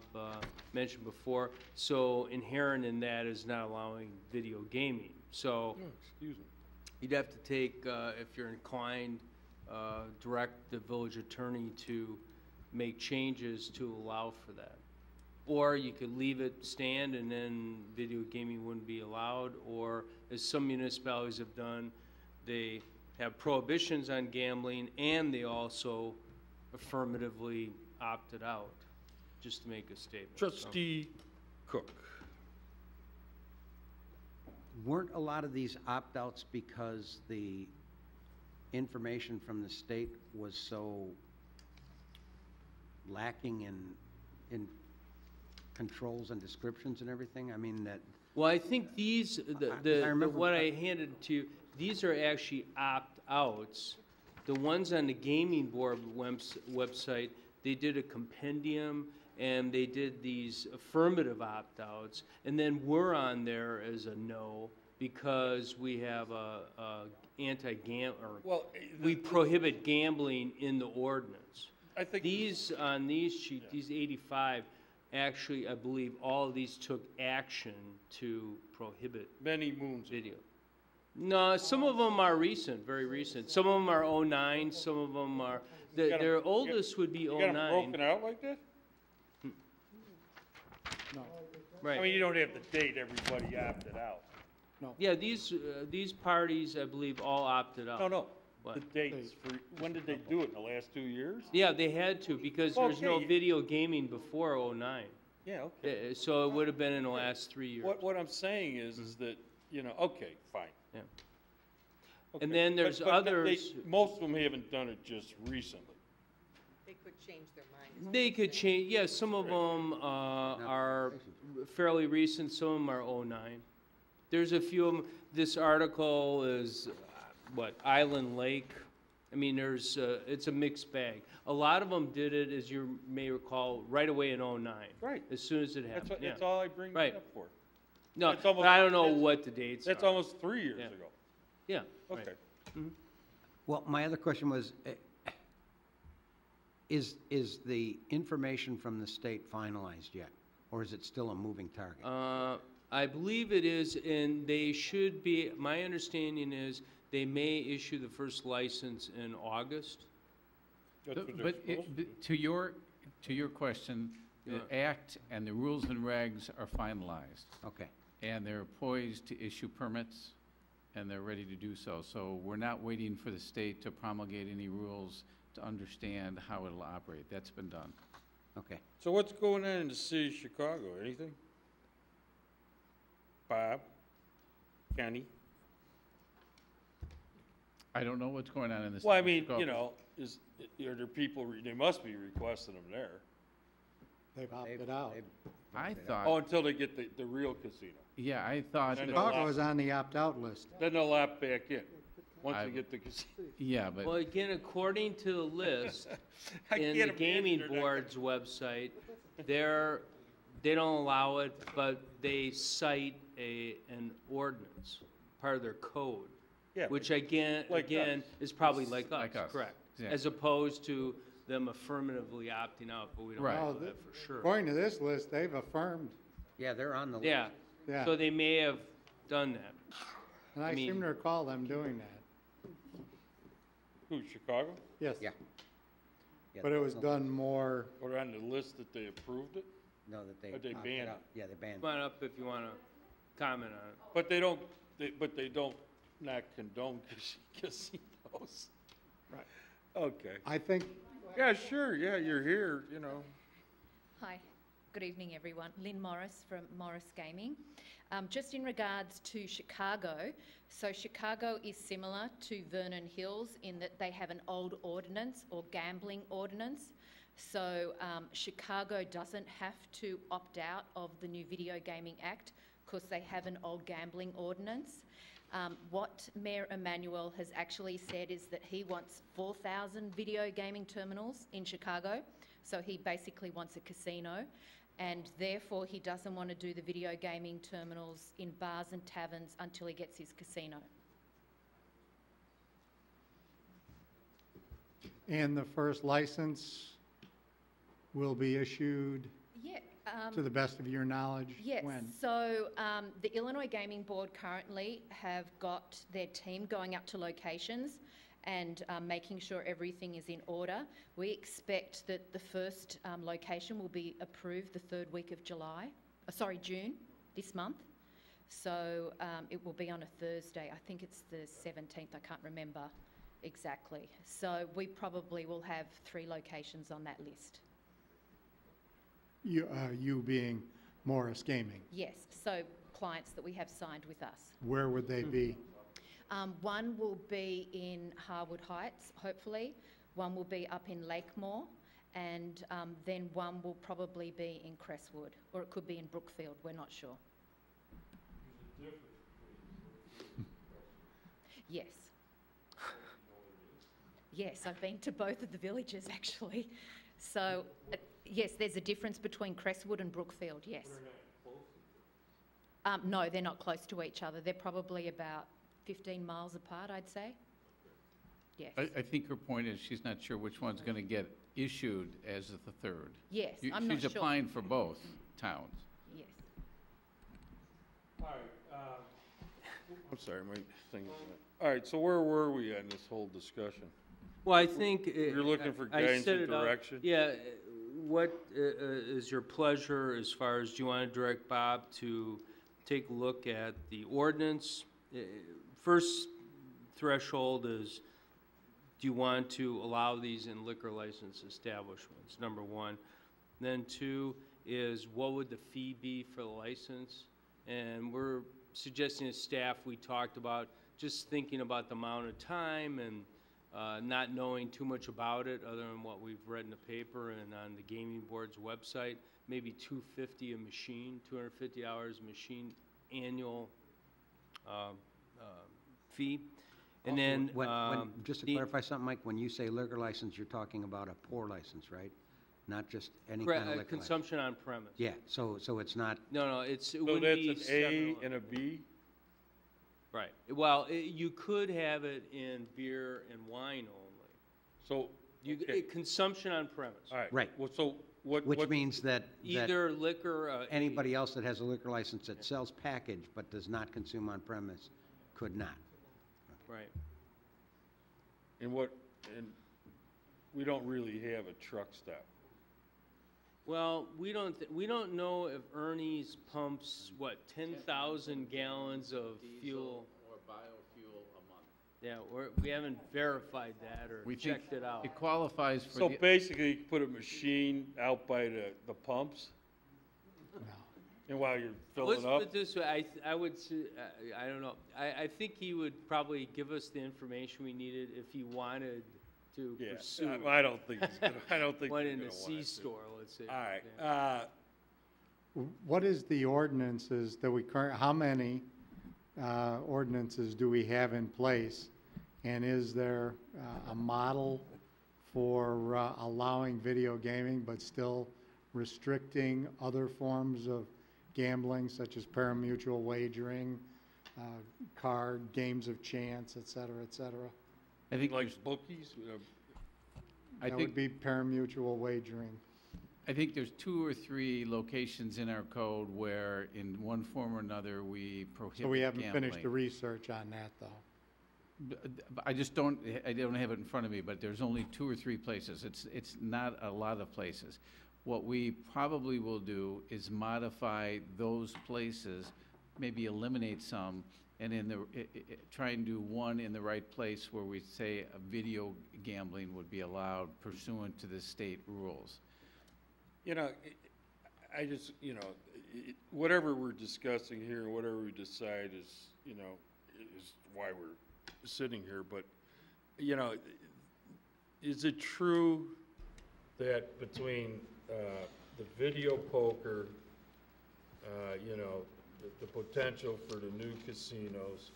mentioned before. So inherent in that is not allowing video gaming. So Excuse me. you'd have to take, if you're inclined, direct the village attorney to make changes to allow for that. Or you could leave it stand and then video gaming wouldn't be allowed, or as some municipalities have done, they have prohibitions on gambling and they also affirmatively opted out, just to make a statement. so. Trustee Cook. Weren't a lot of these opt-outs because the information from the state was so lacking in controls and descriptions and everything? I mean, that, Well, I think these, remember- what I handed to you, these are actually opt-outs. The ones on the gaming board website, they did a compendium and they did these affirmative opt-outs, and then we're on there as a no because we have a Well, we prohibit gambling in the ordinance. I think These, on these sheet, these 85, actually, I believe all of these took action to prohibit many moons. video. No, some of them are recent, very recent. Some of them are '09, some of them are, their oldest would be You got them '09. broken out like that? No. Right. I mean, you don't have the date everybody opted out. Yeah, these parties, I believe, all opted out. No, What? the dates for, when did they do it, in the last 2 years? Yeah, they had to, because there's no Okay. video gaming before '09. Yeah, okay. So it would have been in the last 3 years. What I'm saying is that, you know, okay, fine. Yeah. Okay. And then there's But they- others. most of them haven't done it just recently. They could change their mind. They could change, yeah, some of them are fairly recent, some of them are '09. There's a few of them, this article is, Island Lake. I mean, it's a mixed bag. A lot of them did it, as you may recall, right away in '09. Right. As soon as it happened, yeah. That's all I bring Right. it up for. No, That's almost- but I don't know that's- what the dates are. That's almost 3 years Yeah. ago. Yeah. right. Okay. well, my other question was, is the information from the state finalized yet? Or is it still a moving target? I believe it is, and they should be, my understanding is they may issue the first license in August. That's what they're But supposed to do. to your question, the act and the rules and regs are finalized. Okay. And they're poised to issue permits, and they're ready to do so. So we're not waiting for the state to promulgate any rules to understand how it'll operate. That's been done. Okay. So what's going on in the city of Chicago? Anything? Bob? Kenny? I don't know what's going on in this. Well, I mean, you know, are there people, they must be requesting them there. They've opted out. I Oh, thought, until they get the real casino. yeah, I thought, Then that- they'll Chicago is on the opt-out list. Then they'll opt back in, once I- they get the casino. yeah, but. Well, again, according to the list I in can't the gaming imagine they're not board's website, they don't allow it, but they cite an ordinance, part of their code. Yeah, Which again, like us. is probably like us, Like us, correct? yeah. As opposed to them affirmatively opting out, but we don't Right. know Oh, that for sure. According to this list, they've affirmed, Yeah, they're on the list. Yeah, yeah. so they may have done that. And I I mean- seem to recall them doing that. Who, Chicago? Yes. Yeah. Yeah, But it was no, done more, Or on the list that they approved it? No, that they. Or they opted banned out. Yeah, they banned Come it. on up if you want to comment on it. But they don't, they don't not condone casinos. Right. Okay. I think, Yeah, sure, yeah, you're here, you know. Hi, good evening, everyone. Lynn Morris from Morris Gaming. Just in regards to Chicago, so Chicago is similar to Vernon Hills in that they have an old ordinance or gambling ordinance. So Chicago doesn't have to opt out of the new Video Gaming Act because they have an old gambling ordinance. What Mayor Emanuel has actually said is that he wants 4,000 video gaming terminals in Chicago. So he basically wants a casino, and therefore he doesn't want to do the video gaming terminals in bars and taverns until he gets his casino. and the first license will be issued, Yeah. to the best of your knowledge, Yes, when? so the Illinois Gaming Board currently have got their team going up to locations and making sure everything is in order. We expect that the first location will be approved the third week of June, this month. So it will be on a Thursday. I think it's the 17th, I can't remember exactly. So we probably will have 3 locations on that list. You being Morris Gaming. Yes, so clients that we have signed with us. Where would they be? One will be in Harwood Heights, hopefully. One will be up in Lakemore, and then one will probably be in Crestwood, or it could be in Brookfield. We're not sure. Yes. Yes, I've been to both of the villages actually. So, yes, there's a difference between Crestwood and Brookfield, yes. No, they're not close to each other. They're probably about 15 miles apart, I'd say. Yes. I think her point is she's not sure which one's going to get issued as the third. Yes, I'm not She's sure. applying for both towns. Yes. All right, I'm sorry, my thing is, all right, so where were we on this whole discussion? Well, I think. You're looking for I guidance set and it up. direction? Yeah, what is your pleasure as far as, do you want to direct Bob to take a look at the ordinance? First threshold is, do you want to allow these in liquor license establishments, number one? Then 2 is, what would the fee be for the license? And we're suggesting as staff, we talked about just thinking about the amount of time and not knowing too much about it other than what we've read in the paper and on the gaming board's website, maybe $250 a machine, $250 a machine annual fee. And then, just to clarify something, Mike, when you say liquor license, you're talking about a pour license, right? Not just any kind of liquor license. consumption on premise. Yeah, so it's not, No, it So wouldn't that's be an A 7-Eleven. and a B? Right. Well, you could have it in beer and wine only. So, Consumption on premise. all right. Right. Well, so what? which means that Either liquor. anybody else that has a liquor license that sells package but does not consume on premise could not. Right. And we don't really have a truck stop. Well, we don't know if Ernie's pumps, 10,000 gallons of fuel. Or biofuel a month. Yeah, we haven't verified that or We think checked it out. it qualifies for So the, basically, you put a machine out by the pumps? And while you're Let's filling put up? it this way, I would, I don't know, I think he would probably give us the information we needed if he wanted to Yeah, pursue. I don't think he's gonna, I don't think One he's in gonna the want to. C-store, let's say. All right, Yeah. What is the ordinances that how many ordinances do we have in place? And is there a model for allowing video gaming but still restricting other forms of gambling such as pari-mutuel wagering, card, games of chance, et cetera, et cetera? I think like bookies? That would be pari-mutuel wagering. I think there's 2 or 3 locations in our code where in one form or another we prohibit So we haven't finished the gambling. research on that, though. I don't have it in front of me, but there's only 2 or 3 places. It's not a lot of places. What we probably will do is modify those places, maybe eliminate some, and try and do one in the right place where we say a video gambling would be allowed pursuant to the state rules. You know, I just, whatever we're discussing here, whatever we decide is, is why we're sitting here. But, is it true that between the video poker, the potential for the new casinos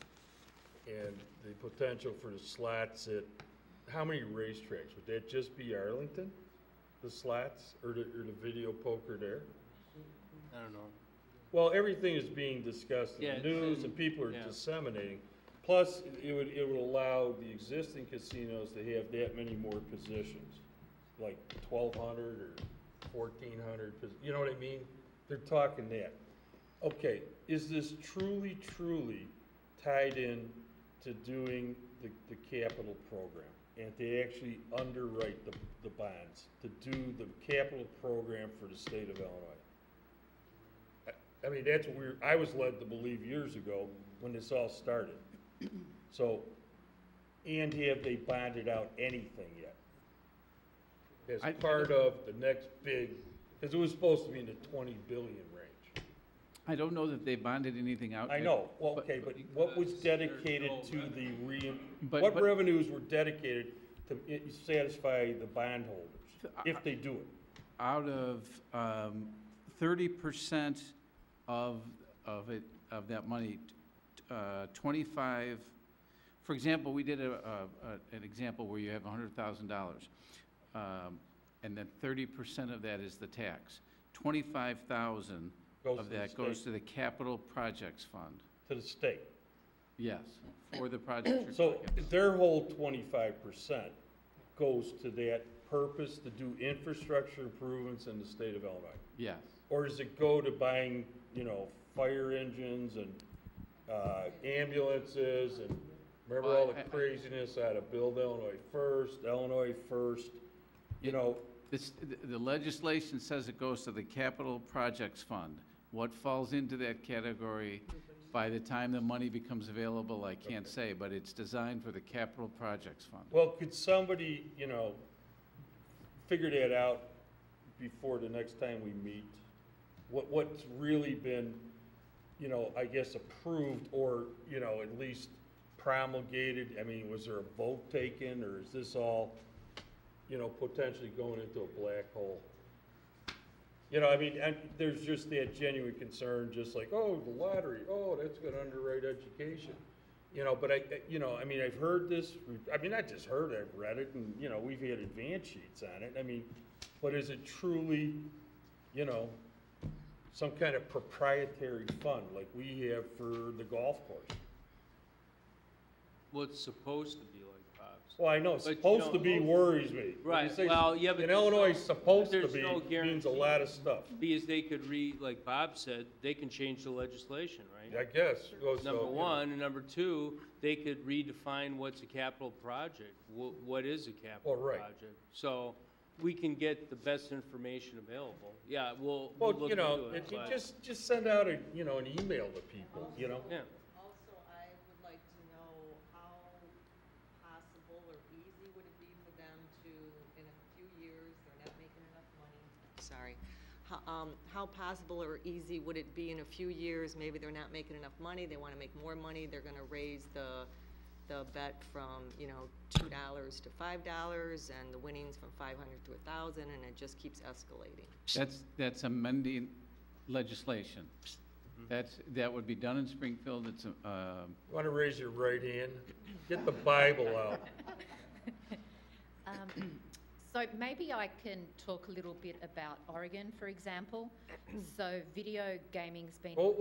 and the potential for the slots at, how many racetracks? Would that just be Arlington, the slots, or the video poker there? I don't know. Well, everything is being discussed in Yeah, the news and- and people are yeah. disseminating. Plus, it would allow the existing casinos to have that many more positions, like 1,200 or 1,400, you know what I mean? They're talking that. Okay, is this truly tied in to doing the capital program and to actually underwrite the bonds, to do the capital program for the state of Illinois? I mean, that's what I was led to believe years ago when this all started. So, And have they bonded out anything yet? As I- part of the next big, because it was supposed to be in the 20 billion range. I don't know that they bonded anything out. I yet, know, well, okay, but what was dedicated to the But- what but- revenues were dedicated to satisfy the bondholders, if they do it? Out of 30% of that money, 25, for example, we did an example where you have $100,000, and then 30% of that is the tax. 25,000 Goes of to the that goes state. to the Capital Projects Fund. To the state. Yes, for the project you're So talking about. their whole 25% goes to that purpose, to do infrastructure improvements in the state of Illinois? Yes. Or does it go to buying, fire engines and ambulances and remember all the craziness out of Build Illinois First, The legislation says it goes to the Capital Projects Fund. What falls into that category, by the time the money becomes available, I can't say, but it's designed for the Capital Projects Fund. Well, could somebody, figure that out before the next time we meet? What's really been, I guess approved or, at least promulgated? I mean, was there a vote taken, or is this all, potentially going into a black hole? And there's just that genuine concern, just like, oh, the lottery, oh, that's gonna underwrite education. But I've heard this, not just heard, I've read it, and, we've had advance sheets on it. But is it truly, some kind of proprietary fund like we have for the golf course? Well, it's supposed to be like Bob's. Well, I know, But you supposed to don't- be worries me. When you Right, say well, yeah, but in there's Illinois, no- supposed to there's be no means a guarantee. lot of stuff. Because they could like Bob said, they can change the legislation, right? I guess. Number one, and number two, they could redefine what's a capital project. What is a capital Well, right. project? So we can get the best information available. Yeah, we'll Well, look into it. you but- just send out an email to people, Yeah. Also, I would like to know how possible or easy would it be for them to, in a few years, they're not making enough money. Sorry. How possible or easy would it be in a few years, maybe they're not making enough money, they want to make more money, they're going to raise the bet from, $2 to $5, and the winnings from 500 to 1,000, and it just keeps escalating. That's amending legislation. That would be done in Springfield. It's, Want to raise your right hand? Get the Bible out. So maybe I can talk a little bit about Oregon, for example. So video gaming's been. Well,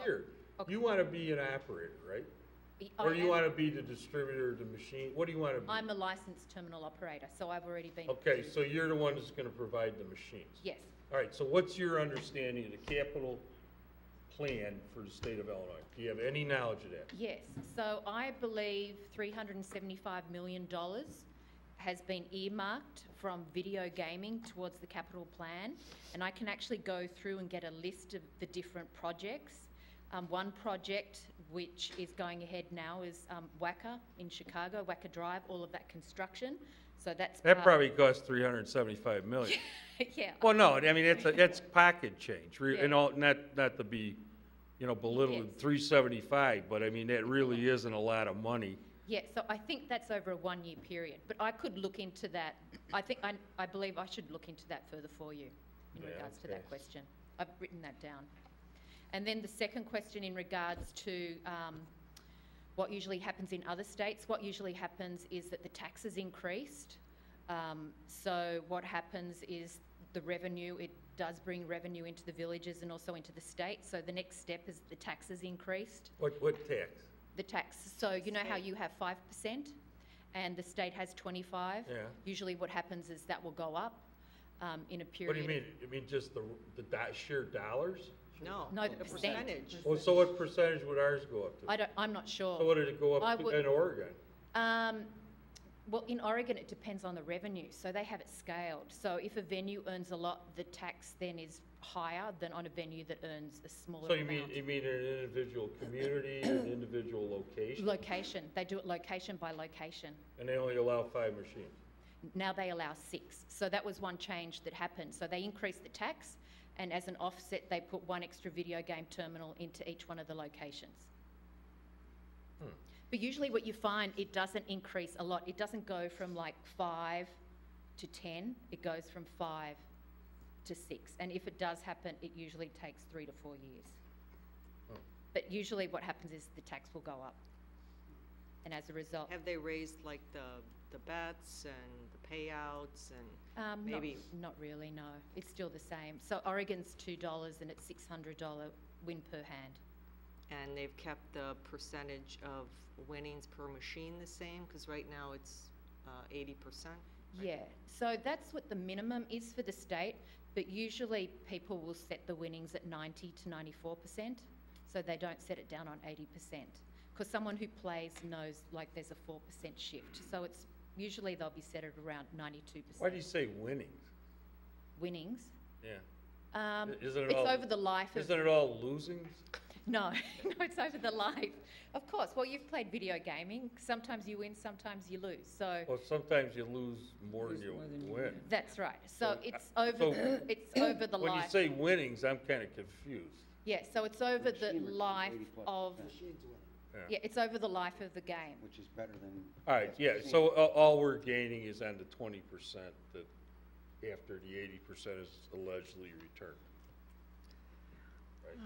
here, you want to be an operator, right? Or you want to be the distributor of the machine? What do you want to be? I'm a licensed terminal operator, so I've already been. Okay, so you're the one that's going to provide the machines? Yes. All right, so what's your understanding of the capital plan for the state of Illinois? Do you have any knowledge of that? Yes, so I believe $375 million has been earmarked from video gaming towards the capital plan, and I can actually go through and get a list of the different projects. One project which is going ahead now is WACA in Chicago, WACA Drive, all of that construction. So that's That probably cost $375 million. yeah. Well, no, it's pocket change, Yeah. and all, not to be, belittling 375, but that really isn't a lot of money. Yeah, so I think that's over a 1-year period, but I could look into that. I believe I should look into that further for you in regards to that question. I've written that down. And then the second question in regards to what usually happens in other states, what usually happens is that the tax is increased. So what happens is the revenue, it does bring revenue into the villages and also into the state. So the next step is the taxes increased. What tax? The tax, so you know how you have 5% and the state has 25? Yeah. Usually what happens is that will go up in a period. What do you mean? You mean just the sheer dollars? No, No, the the percent. percentage. Well, so what percentage would ours go up to? I'm not sure. So what did it go up to in Oregon? Well, in Oregon, it depends on the revenue, so they have it scaled. So if a venue earns a lot, the tax then is higher than on a venue that earns a smaller So amount. you mean an individual community, an individual location? Location. They do it location by location. And they only allow 5 machines? Now they allow 6. So that was one change that happened. So they increased the tax, and as an offset, they put 1 extra video game terminal into each one of the locations. But usually what you find, it doesn't increase a lot. It doesn't go from like 5 to 10. It goes from 5 to 6. And if it does happen, it usually takes 3 to 4 years. But usually what happens is the tax will go up. And as a result... Have they raised like the bets and the payouts and maybe? Not really, no. It's still the same. So Oregon's $2 and it's $600 win per hand. And they've kept the percentage of winnings per machine the same? Because right now it's 80%. Yeah, so that's what the minimum is for the state, but usually people will set the winnings at 90 to 94%, so they don't set it down on 80%. Because someone who plays knows like there's a 4% shift, so it's usually they'll be set at around 92%. Why do you say winnings? Winnings? Yeah. Isn't it it's all, over the life of... Isn't it all losings? No, no, it's over the life. Of course, well, you've played video gaming. Sometimes you win, sometimes you lose. So Well, sometimes you lose more than you win. that's right. So it's over. It's over the When life. you say winnings, I'm kind of confused. Yeah, so it's over the life of. Yeah. Yeah, it's over the life of the game. Which is better than. All right, yeah, so all we're gaining is on the 20% that after the 80% is allegedly returned. Right?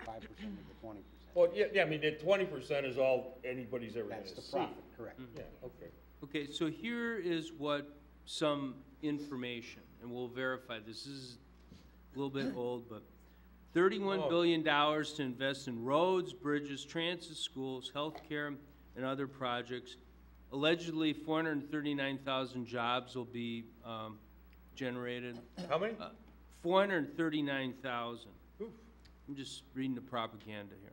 5% of the 20%. Well, yeah, I mean, the 20% is all anybody's ever gonna see. That's the profit, correct. Yeah, okay. Okay, so here is what some information, and we'll verify, this is a little bit old, but $31 billion to invest in roads, bridges, transit, schools, healthcare, and other projects. Allegedly, 439,000 jobs will be generated. How many? 439,000. I'm just reading the propaganda here.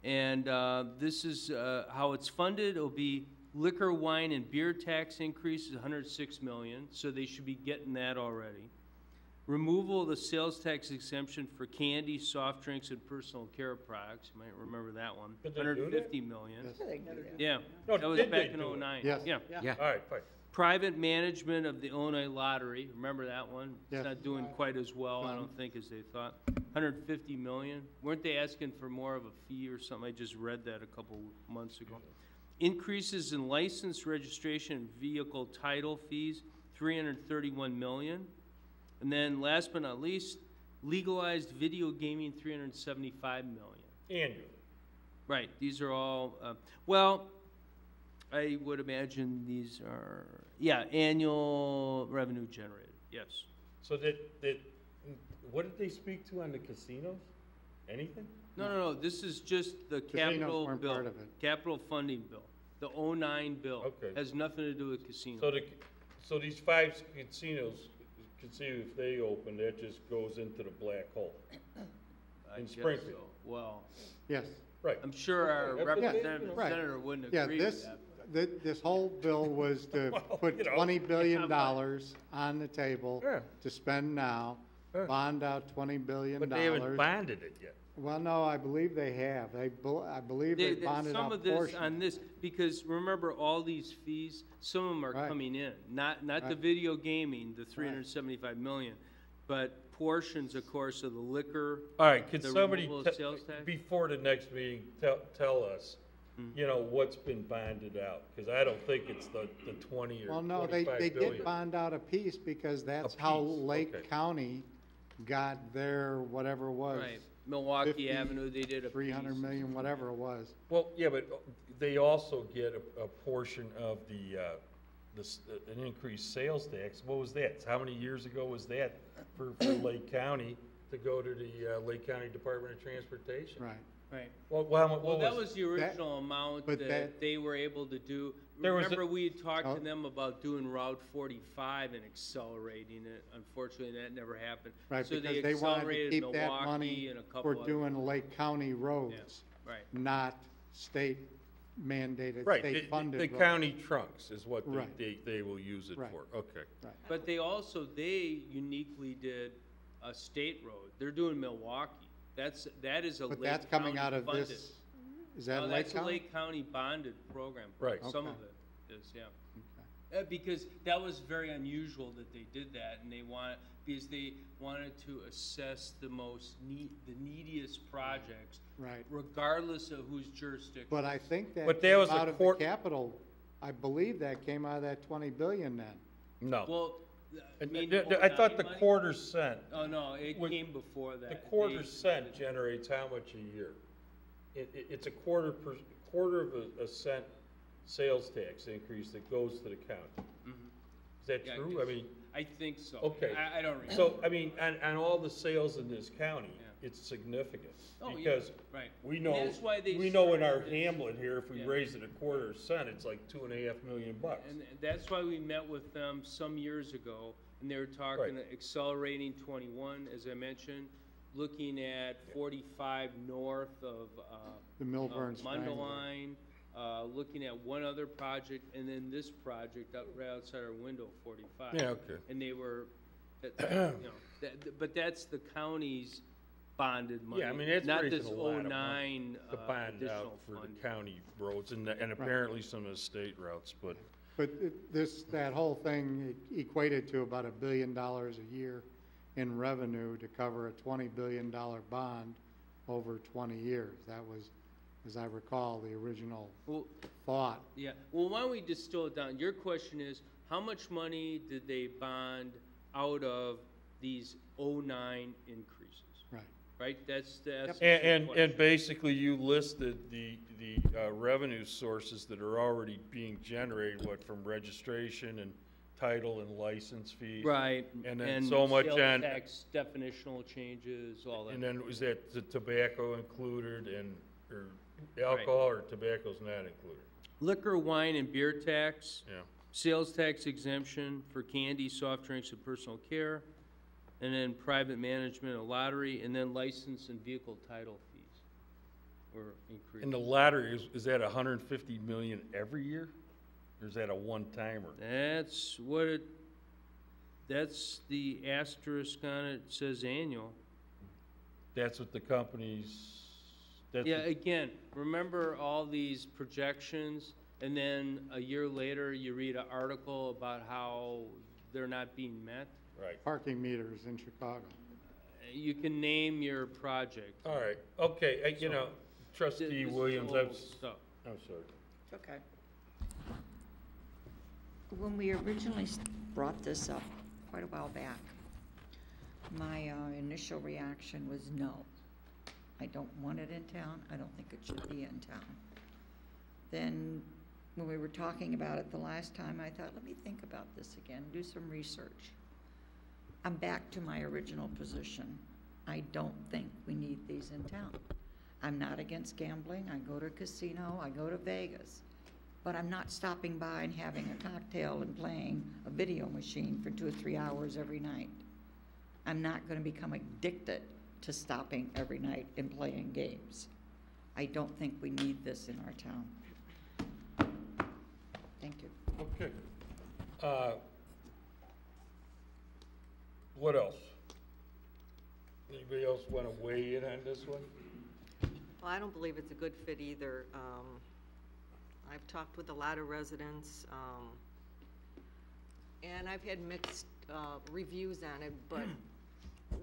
And this is how it's funded. It'll be liquor, wine, and beer tax increase is $106 million, so they should be getting that already. Removal of the sales tax exemption for candy, soft drinks, and personal care products. You might remember that one. Did they do that? $150 million. Yes. Yeah, No, that was did back they in do it? '09. Yes. Yeah. Yeah. All right, fine. Private management of the Illinois Lottery, remember that one? Yes. It's not doing quite as well, I don't think, as they thought. $150 million. Weren't they asking for more of a fee or something? I just read that a couple months ago. Increases in license, registration, and vehicle title fees, $331 million. And then last but not least, legalized video gaming, $375 million. Annually. Right, these are all, well, I would imagine these are, yeah, annual revenue generated, yes. So what did they speak to on the casinos? Anything? No, this is just the Casinos capital weren't bill, part of it. capital funding bill, the '09 bill. Okay. Has nothing to do with casinos. So these 5 casinos, if they open, that just goes into the black hole. I in guess Springfield. so. Well, Yes. Right. I'm sure our Yeah, representative right. senator wouldn't Yeah, agree with that. this whole bill was to put you know. $20 billion on the table Yeah. to spend now, Yeah. bond out $20 billion. But they haven't bonded it yet. Well, no, I believe they have. I believe they bonded Some out of this portions. on this, because remember, all these fees, some of them are Right. coming in, not the Right. video gaming, the 375 million, but portions, of course, of the liquor. All right, could the somebody, removal of sales tax. before the next meeting, tell us, you know, what's been bonded out? Because I don't think it's the 20 or Well, no, 25 they billion. did bond out a piece because that's how piece, Lake okay. County got their whatever it was. Right, Milwaukee 50, Avenue, they did a 300 piece. million, whatever it was. Well, yeah, but they also get a portion of an increased sales tax. What was that? How many years ago was that for Lake County to go to the Lake County Department of Transportation? Right. Right. Well, That was the original amount but that that- they were able to do. There was a- Remember, we had talked Oh. to them about doing Route 45 and accelerating it. Unfortunately, that never happened. Right, So because they they wanted to accelerated keep that Milwaukee money and a couple for other. doing Lake County roads, Right. not state mandated Right, state-funded the road. county trunks is what Right. they will use it Right. for, okay. Right. But they also, they uniquely did a state road. They're doing Milwaukee. That is a Lake But that's coming County out of funded. this, is that No, Lake that's a County? Lake County bonded program. Right. Some Okay. of it is, yeah. Because that was very unusual that they did that, and because they wanted to assess the neediest projects. Right. Regardless of whose jurisdiction. But I think that But that came was a out of the court- capital, I believe that came out of that 20 billion then. No. Well, And mean I thought the money? quarter cent, Oh, no, it Would- came before that. the quarter They- cent generates how much a year? It's a quarter of a cent sales tax increase that goes to the county. Is that Yeah, true? I mean, I think so. okay. I don't remember. So, I mean, on all the sales in this county, it's significant. Oh, yeah, Because right. we And know, that's why they we know in started our this. hamlet here, if we Yeah. raise it a quarter cent, it's like $2.5 million bucks. And that's why we met with them some years ago, and they were talking accelerating 21, as I mentioned, looking at 45 north of The Milburn Strangler. Mundaline, looking at one other project, and then this project right outside our window, 45. Yeah, okay. And they were, but that's the county's bonded money. Yeah, I mean, it's not raising this a lot of 09 money to bond additional out for funding. the county roads and apparently some of the state routes, but. But that whole thing equated to about $1 billion a year in revenue to cover a $20 billion bond over 20 years. That was, as I recall, the original thought. Yeah, well, why don't we distill it down? Your question is, how much money did they bond out of these 09 increases? Right. Right, that's the And basically you listed the revenue sources that are already being generated, from registration and title and license fees. Right, And then so much sales on, tax definitional changes, all that. and then was that the tobacco included or alcohol or tobacco's not included? Liquor, wine, and beer tax. Yeah. Sales tax exemption for candy, soft drinks, and personal care. And then private management, a lottery, and then license and vehicle title fees were increased. And the lottery, is that 150 million every year? Or is that a one-timer? That's that's the asterisk on it, says annual. That's what the companies, that's. Yeah, again, remember all these projections, and then a year later, you read an article about how they're not being met? Right. Parking meters in Chicago. You can name your project. All right, okay, Trustee This is Williams, old stuff. I'm sorry. It's okay. When we originally brought this up quite a while back, my initial reaction was no. I don't want it in town. I don't think it should be in town. Then, when we were talking about it the last time, I thought, let me think about this again, do some research. I'm back to my original position. I don't think we need these in town. I'm not against gambling. I go to a casino, I go to Vegas. But I'm not stopping by and having a cocktail and playing a video machine for 2 or 3 hours every night. I'm not going to become addicted to stopping every night and playing games. I don't think we need this in our town. Thank you. Okay. What else? Anybody else want to weigh in on this one? Well, I don't believe it's a good fit either. I've talked with a lot of residents, and I've had mixed reviews on it, but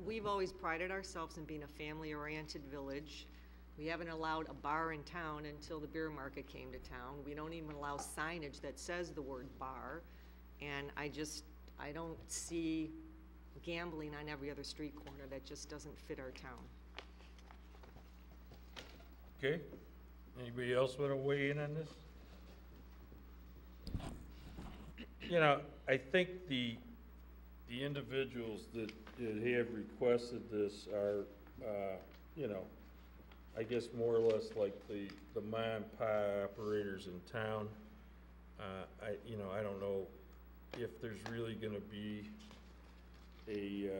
we've always prided ourselves in being a family-oriented village. We haven't allowed a bar in town until the beer market came to town. We don't even allow signage that says the word bar, and I don't see gambling on every other street corner. That just doesn't fit our town. Okay. Anybody else want to weigh in on this? I think the individuals that have requested this are, I guess more or less like the mom and pop operators in town. I don't know if there's really going to be a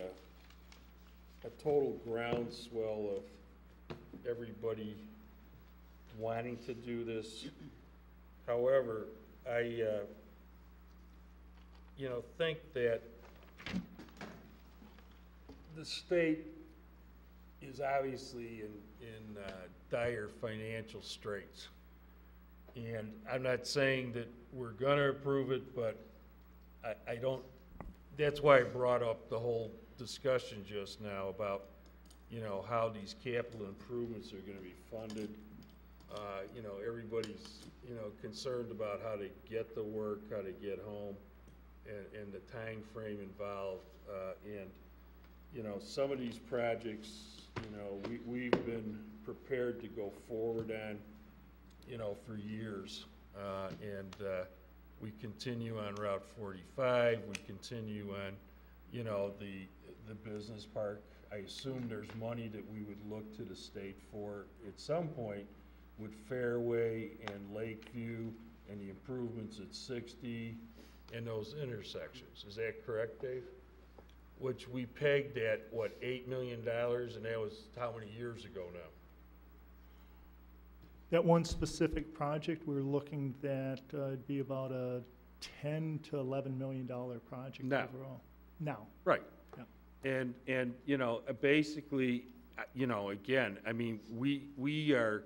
total groundswell of everybody wanting to do this. However, I, think that the state is obviously in dire financial straits. And I'm not saying that we're gonna approve it, but I don't, that's why I brought up the whole discussion just now about, how these capital improvements are gonna be funded. Everybody's, concerned about how to get to work, how to get home, and the time frame involved. Some of these projects, we've been prepared to go forward on, for years. We continue on Route 45, we continue on, the business park. I assume there's money that we would look to the state for at some point with Fairway and Lakeview and the improvements at 60 and those intersections. Is that correct, Dave? Which we pegged at, what, $8 million, and that was how many years ago now? That one specific project, we're looking that it'd be about a $10 to $11 million project Now. overall. Now. Right. Yeah. And basically, again, I mean, we are,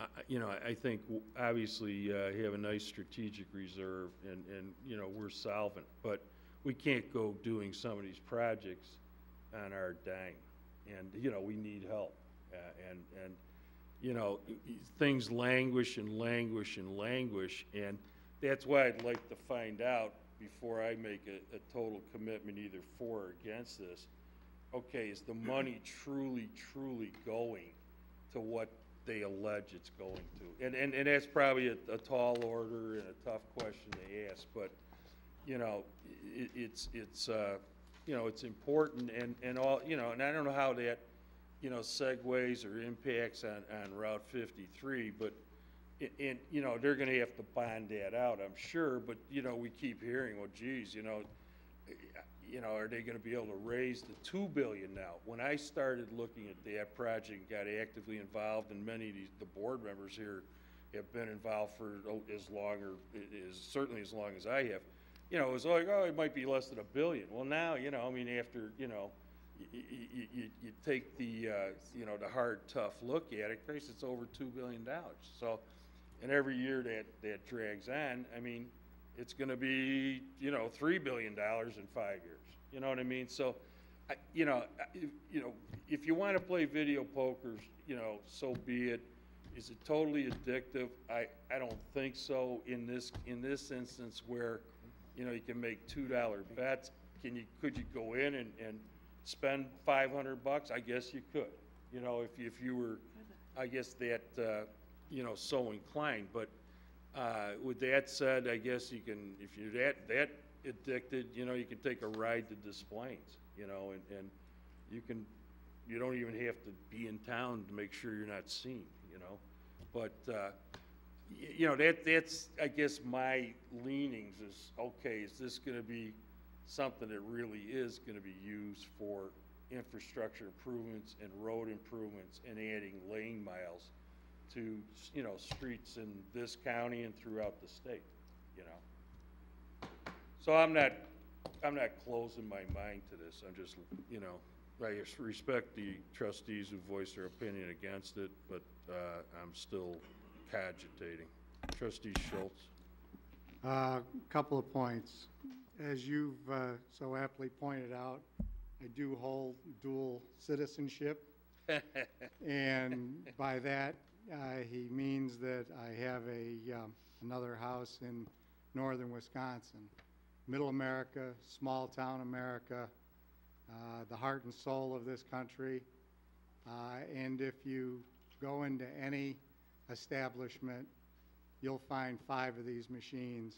I think, obviously, have a nice strategic reserve and we're solvent, but we can't go doing some of these projects on our dime. And, we need help. Things languish and languish and languish, and that's why I'd like to find out before I make a total commitment either for or against this. Okay, is the money truly going to what they allege it's going to? And that's probably a tall order and a tough question to ask, but, it's important and all, and I don't know how that, segues or impacts on Route 53, but they're gonna have to bond that out, I'm sure, but, we keep hearing, well, geez, are they gonna be able to raise the $2 billion now? When I started looking at that project, got actively involved, and many of the board members here have been involved for as long, or certainly as long as I have, it was like, oh, it might be less than $1 billion. Well, now, after, you take the, the hard, tough look at it, Christ, it's over $2 billion. So, and every year that drags on, I mean, it's going to be, $3 billion in 5 years. You know what I mean? So, if you want to play video poker, so be it. Is it totally addictive? I don't think so. In this instance where, you can make $2 bets, could you go in and spend $500? I guess you could. If you were, I guess that, so inclined. But with that said, I guess you can, if you're that addicted, you can take a ride to Des Plaines, and you don't even have to be in town to make sure you're not seen, But, that's, I guess, my leanings is, okay, is this going to be something that really is going to be used for infrastructure improvements and road improvements and adding lane miles to, streets in this county and throughout the state, So I'm not closing my mind to this. I'm just, I respect the trustees who voiced their opinion against it, but I'm still cogitating. Trustee Schultz. Couple of points. As you've so aptly pointed out, I do hold dual citizenship. And by that, he means that I have another house in northern Wisconsin. Middle America, small town America, the heart and soul of this country. And if you go into any establishment, you'll find 5 of these machines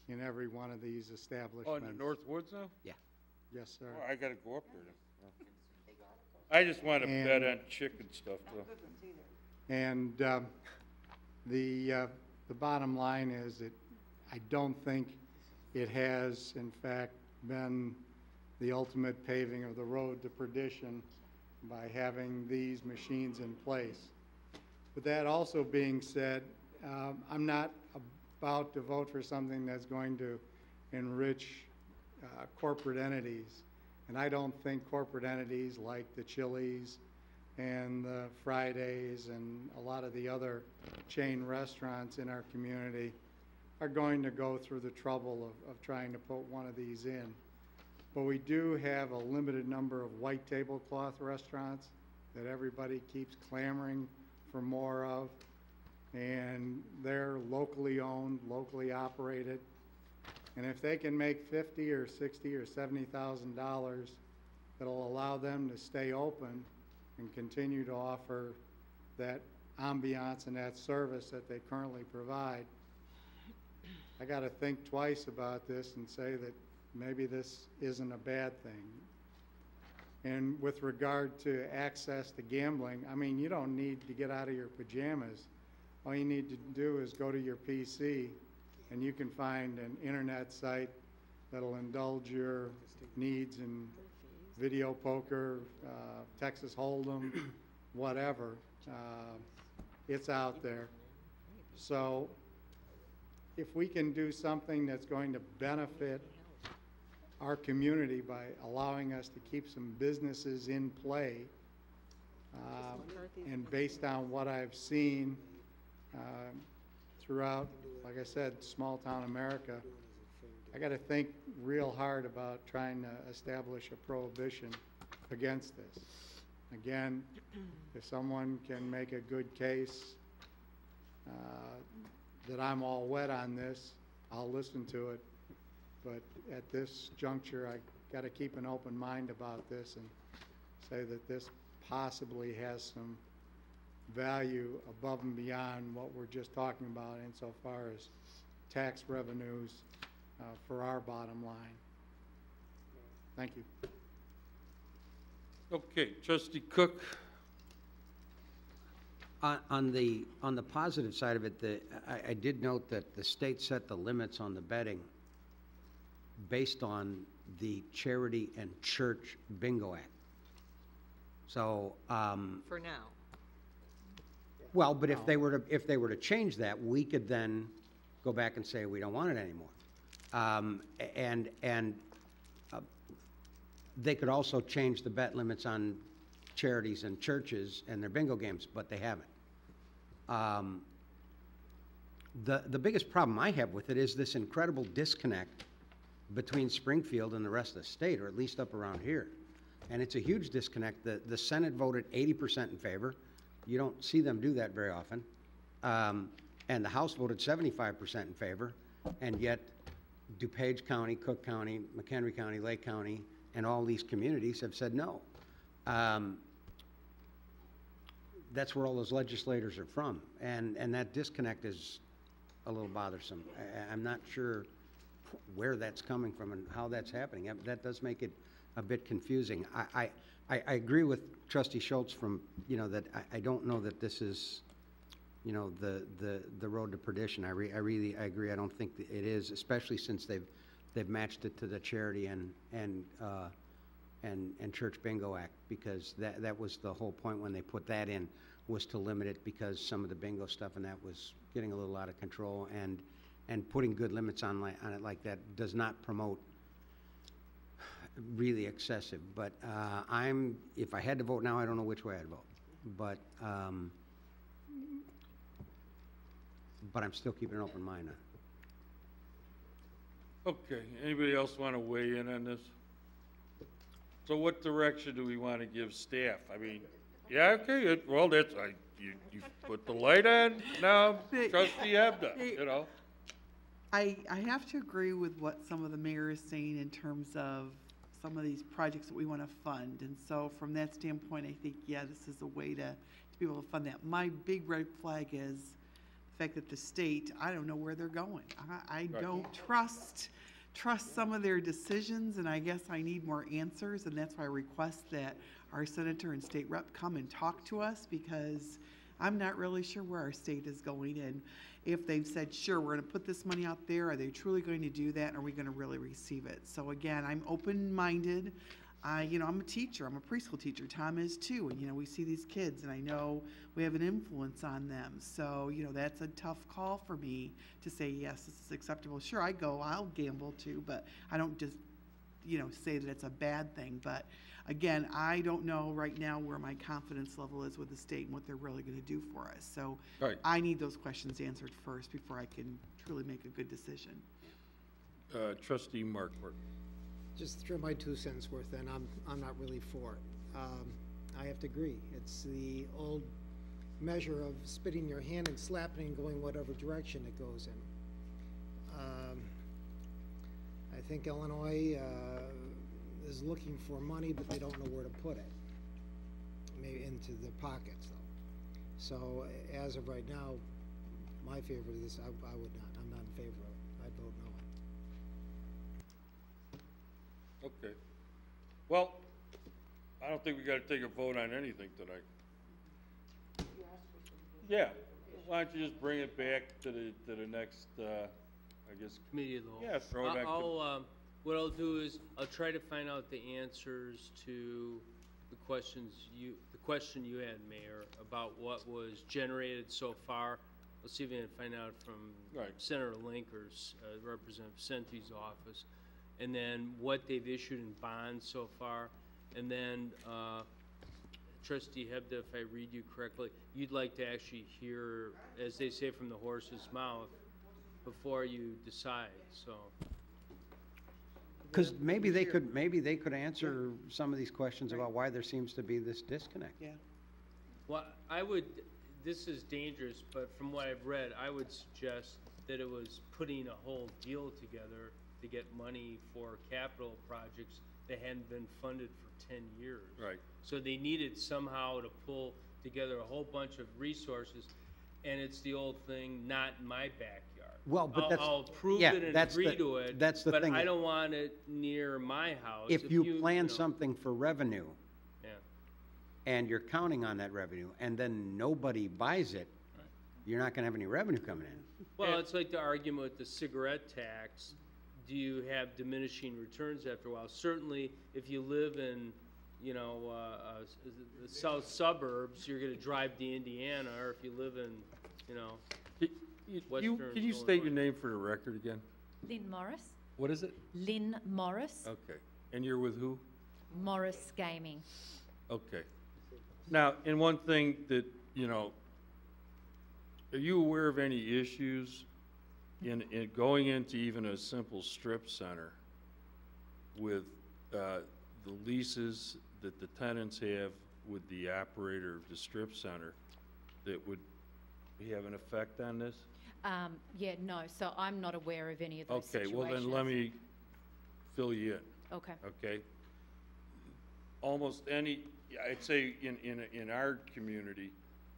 in every one of these establishments. Oh, in the North Woods now? Yeah. Yes, sir. Oh, I gotta go up there then. I just want to bet on chicken stuff, though. And the bottom line is that I don't think it has, in fact, been the ultimate paving of the road to perdition by having these machines in place. With that also being said, I'm not about to vote for something that's going to enrich corporate entities. And I don't think corporate entities like the Chili's and the Fridays and a lot of the other chain restaurants in our community are going to go through the trouble of trying to put one of these in. But we do have a limited number of white tablecloth restaurants that everybody keeps clamoring for more of. And they're locally owned, locally operated. And if they can make $50 or $60 or $70,000, that'll allow them to stay open and continue to offer that ambiance and that service that they currently provide. I got to think twice about this and say that maybe this isn't a bad thing. And with regard to access to gambling, I mean, you don't need to get out of your pajamas. All you need to do is go to your PC and you can find an internet site that'll indulge your needs in video poker, Texas Hold'em, whatever. It's out there. So if we can do something that's going to benefit our community by allowing us to keep some businesses in play, and based on what I've seen throughout, like I said, small town America, I got to think real hard about trying to establish a prohibition against this. Again, if someone can make a good case that I'm all wet on this, I'll listen to it. But at this juncture, I got to keep an open mind about this and say that this possibly has some value above and beyond what we're just talking about insofar as tax revenues for our bottom line. Thank you. Okay, Trustee Cook. On the positive side of it, I did note that the state set the limits on the betting based on the Charity and Church Bingo Act. So For now. well, but if they were to change that, we could then go back and say we don't want it anymore. They could also change the bet limits on charities and churches and their bingo games, but they haven't. The biggest problem I have with it is this incredible disconnect between Springfield and the rest of the state, or at least up around here. And it's a huge disconnect. The Senate voted 80% in favor. You don't see them do that very often. And the House voted 75% in favor, and yet DuPage County, Cook County, McHenry County, Lake County, and all these communities have said no. That's where all those legislators are from, and that disconnect is a little bothersome. I'm not sure where that's coming from and how that's happening. That does make it a bit confusing. I agree with Trustee Schultz from, that I don't know that this is, the road to perdition. I agree. I don't think that it is, especially since they've matched it to the Charity and Church Bingo Act, because that was the whole point when they put that in, was to limit it because some of the bingo stuff and that was getting a little out of control, and putting good limits on it like that does not promote really excessive. But if I had to vote now, I don't know which way I'd vote. But I'm still keeping an open mind on it. Okay, anybody else want to weigh in on this? So what direction do we want to give staff? I mean, yeah, okay, well, you put the light on now, Trustee Hebda, I have to agree with what some of the mayor is saying in terms of some of these projects that we want to fund. And so from that standpoint, I think, yeah, this is a way to be able to fund that. My big red flag is the fact that the state, I don't know where they're going. I don't trust some of their decisions, and I guess I need more answers, and that's why I request that our senator and state rep come and talk to us, because I'm not really sure where our state is going. And if they've said, sure, we're going to put this money out there, are they truly going to do that, and are we going to really receive it? So again, I'm open-minded. I'm a teacher, I'm a preschool teacher, Tom is too, and, we see these kids, and I know we have an influence on them. So, that's a tough call for me to say, yes, this is acceptable. Sure, I'll gamble too, but I don't just, say that it's a bad thing. But again, I don't know right now where my confidence level is with the state and what they're really going to do for us. So Right. I need those questions answered first before I can truly make a good decision. Trustee Markwart. Just throw my 2 cents worth in. I'm not really for it. I have to agree. It's the old measure of spitting your hand and slapping and going whatever direction it goes in. I think Illinois is looking for money, but they don't know where to put it. Maybe into their pockets, though. So as of right now, my favor of this, I would not. I'm not in favor of it. I'd vote no. Okay. Well, I don't think we gotta take a vote on anything tonight. Yeah, why don't you just bring it back to the next, I guess. Committee of the whole. Yeah, throw it back to. What I'll do is, I'll try to find out the answers to the question you had, Mayor, about what was generated so far. I'll see if I can find out from Senator Linker's, Representative Senti's office, and then what they've issued in bonds so far. And then, Trustee Hebda, if I read you correctly, you'd like to actually hear, as they say, from the horse's mouth before you decide, so. Because maybe they could answer some of these questions about why there seems to be this disconnect. Yeah. Well, this is dangerous, but from what I've read, I would suggest that it was putting a whole deal together to get money for capital projects that hadn't been funded for 10 years. Right. So they needed somehow to pull together a whole bunch of resources, and it's the old thing, not in my backyard. Well, but I'll approve yeah, it and that's agree the- to it, that's the but thing. I don't want it near my house. If you plan know. something for revenue, Yeah. and you're counting on that revenue, and then nobody buys it, you're not gonna have any revenue coming in. Well, it's like the argument with the cigarette tax. Do you have diminishing returns after a while? Certainly, if you live in, the south suburbs, you're gonna drive to Indiana, or if you live in, western. Can you state your name for the record again? Lynn Morris. What is it? Lynn Morris. Okay. And you're with who? Morris Gaming. Okay. Now, and one thing that, are you aware of any issues in going into even a simple strip center with the leases that the tenants have with the operator of the strip center that would have an effect on this? Yeah, no, so I'm not aware of any of those Okay, situations. well then let me fill you in. Okay. Okay? Almost any, I'd say in our community,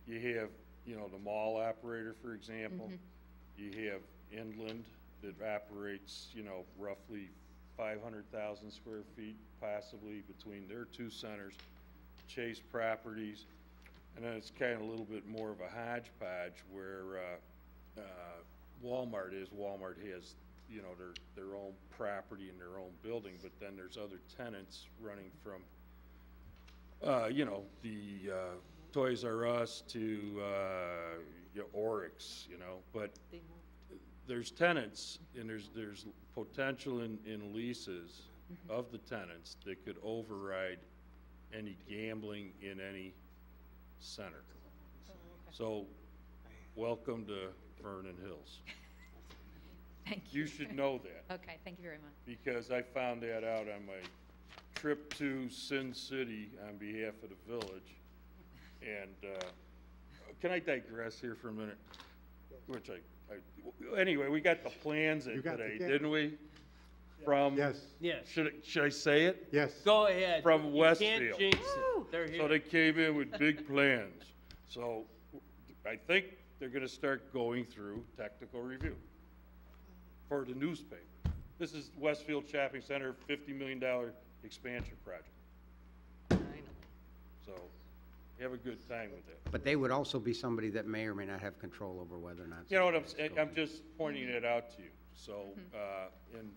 you have, the mall operator, for example. You have Inland that operates, roughly 500,000 square feet, possibly between their two centers, Chase Properties, and then it's kind of a little bit more of a hodgepodge where Walmart is. Walmart has, their own property and their own building, but then there's other tenants running from, the Toys R Us to Oryx, but there's tenants and there's potential in leases of the tenants that could override any gambling in any center. So, welcome to Vernon Hills. Thank you. You should know that. Okay, thank you very much. Because I found that out on my trip to Sin City on behalf of the village. And can I digress here for a minute? Which anyway, we got the plans in today, didn't we? From Yes. Yes. Should I say it? Yes. Go ahead. From You Westfield. can't jinx it. They're here. So they came in with big plans. So I think they're going to start going through technical review for the newspaper. This is Westfield Shopping Center, $50 million expansion project. So have a good time with that. But they would also be somebody that may or may not have control over whether or not. You know what I'm saying? I'm just pointing it out to you. So, and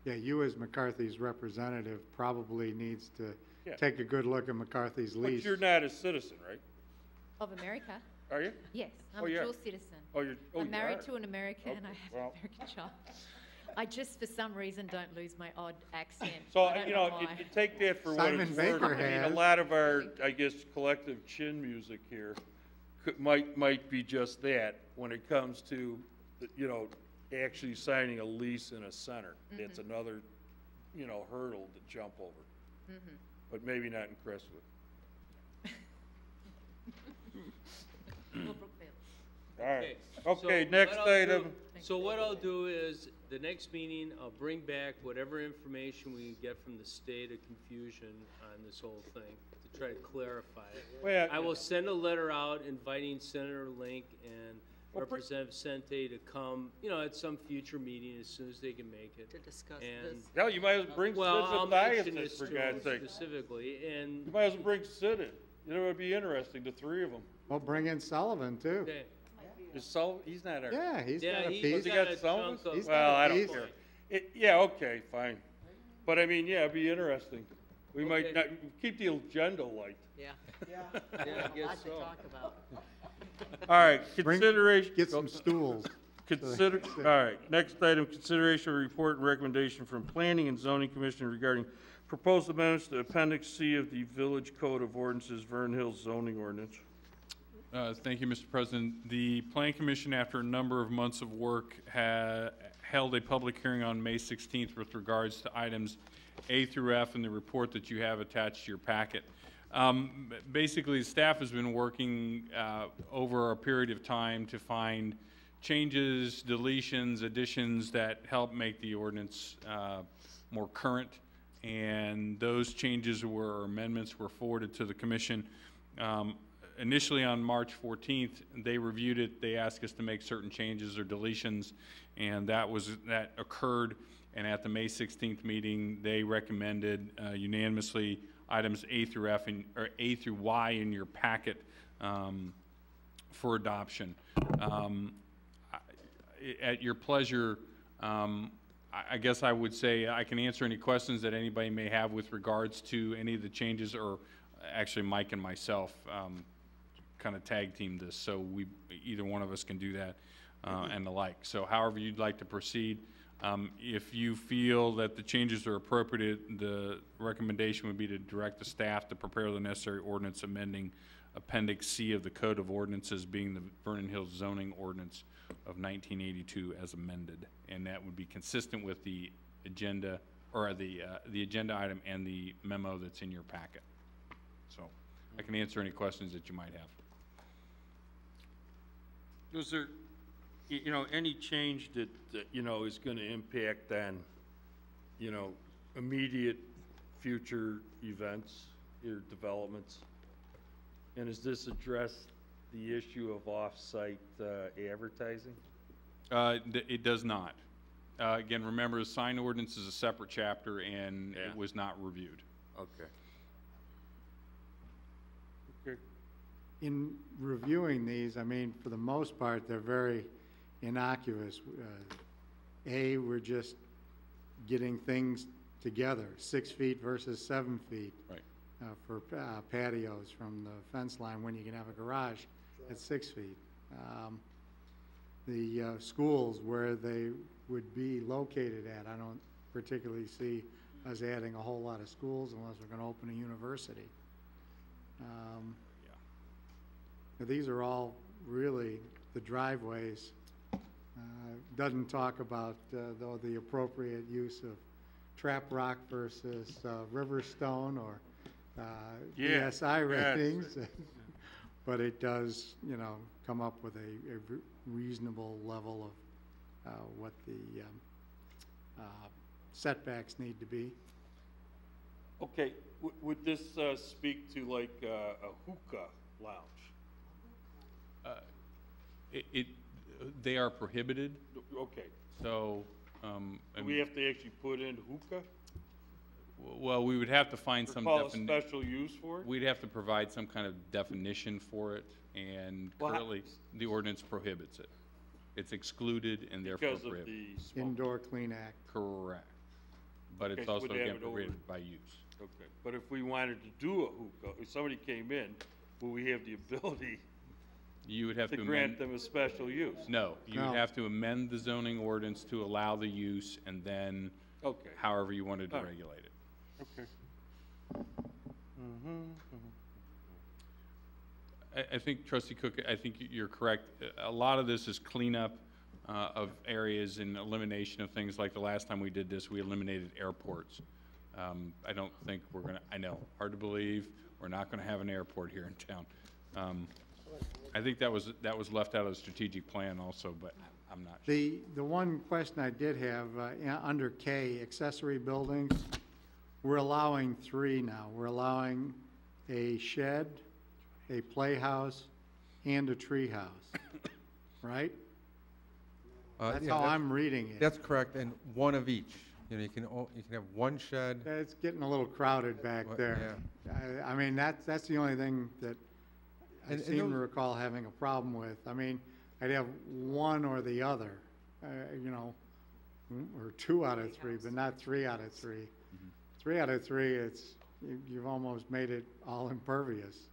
Yeah, you as McCarthy's representative probably needs to Yeah. take a good look at McCarthy's But lease. you're not a citizen, right? Of America? Are you? Yes, I'm Oh, a yeah. dual citizen. Oh, you're, oh, I'm you married are? to an American and I Okay, have well. an American child. I just, for some reason, don't lose my odd accent. So, I don't you know, why. you take that for what Simon it's worth. Baker I mean, has. a lot of our, I guess, collective chin music here might be just that when it comes to, you know, actually signing a lease in a center. That's another, you know, hurdle to jump over. But maybe not in Crestwood. Or Brookfield. All right. so Okay, what next I'll do- item. So what I'll do is, the next meeting, I'll bring back whatever information we get from the state of confusion on this whole thing, to try to clarify it. Well, I will send a letter out inviting Senator Link and Well, Representative Sente to come, you know, at some future meeting as soon as they can make it. To discuss And, this. Hell, you might as well bring well, Sid I'll Matthias mention in, this for to God's them sake. specifically, and, You might as well bring Sid in. You know, it would be interesting, the three of them. Well, bring in Sullivan, too. okay. Is Sul, he's not our. Yeah, he's Yeah, got a he's piece. Has he got got a some? chunk of- He's got Well, a I don't piece. care. Yeah, okay, fine. But I mean, yeah, it'd be interesting. We might Okay. not, keep the agenda light. Yeah. Yeah, I guess Lot to so. talk about. All right, Bring- consideration. Get some stools. Consider, all right, next item, consideration of report and recommendation from Planning and Zoning Commission regarding proposed amendments to Appendix C of the Village Code of Ordinances, Vernon Hills zoning ordinance. Thank you, Mr. President. The Plan Commission, after a number of months of work, held a public hearing on May 16th with regards to items A through F in the report that you have attached to your packet. Basically, staff has been working over a period of time to find changes, deletions, additions that help make the ordinance more current. And those changes or amendments were forwarded to the commission. Initially on March 14th, they reviewed it. They asked us to make certain changes or deletions, and that occurred. And at the May 16th meeting, they recommended unanimously items A through F or A through Y in your packet for adoption. At your pleasure, I guess I would say I can answer any questions that anybody may have with regards to any of the changes, or actually Mike and myself kind of tag team this, so either one of us can do that and the like. So however you'd like to proceed. If you feel that the changes are appropriate, the recommendation would be to direct the staff to prepare the necessary ordinance amending Appendix C of the Code of Ordinances, being the Vernon Hills zoning ordinance of 1982 as amended. And that would be consistent with the agenda, or the agenda item and the memo that's in your packet. So I can answer any questions that you might have. Was there, you know, any change that, you know, is going to impact on, you know, immediate future events or developments? And does this address the issue of off-site advertising? It does not. Again, remember, the sign ordinance is a separate chapter, and Yeah. it was not reviewed. Okay. Okay. In reviewing these, I mean, for the most part, they're very innocuous. We're just getting things together, 6 feet versus 7 feet. Right. For patios from the fence line, when you can have a garage at 6 feet. The schools where they would be located at, I don't particularly see us adding a whole lot of schools unless we're going to open a university. These are all really the driveways. Doesn't talk about, though, the appropriate use of trap rock versus Riverstone or ESI ratings. But it does, you know, come up with a reasonable level of what the setbacks need to be. Okay, would this speak to like a hookah lounge? They are prohibited. Okay. So, Do we have to actually put in hookah? well, we would have to find Or some call a special use for it? We'd have to provide some kind of definition for it, and Well, currently, the ordinance prohibits it. It's excluded and therefore Because of prohibited. the smoke. Indoor Clean Act. Correct. but it's Okay, so also, we'd have again, it over- prohibited by use. Okay, but if we wanted to do a hookah, if somebody came in, will we have the ability You would have to to grant amend, them a special use? no, you No. would have to amend the zoning ordinance to allow the use and then Okay. however you wanted to All right. regulate it. Okay. I think trustee Cook, I think you're correct. A lot of this is cleanup of areas and elimination of things like the last time we did this, we eliminated airports. I don't think we're gonna, I know, hard to believe, we're not gonna have an airport here in town. I think that was left out of the strategic plan also, but I'm not sure. The one question I did have, under K, accessory buildings, we're allowing 3 now. We're allowing a shed, a playhouse, and a treehouse, right? That's Yeah, how I'm reading it. That's correct, and one of each. You know, you can have one shed. It's getting a little crowded back Well, there. I mean, that's the only thing that I And seem to those- recall having a problem with. I mean, I'd have one or the other, you know, or 2 out of 3, but not 3 out of 3. 3 out of 3, you've almost made it all impervious.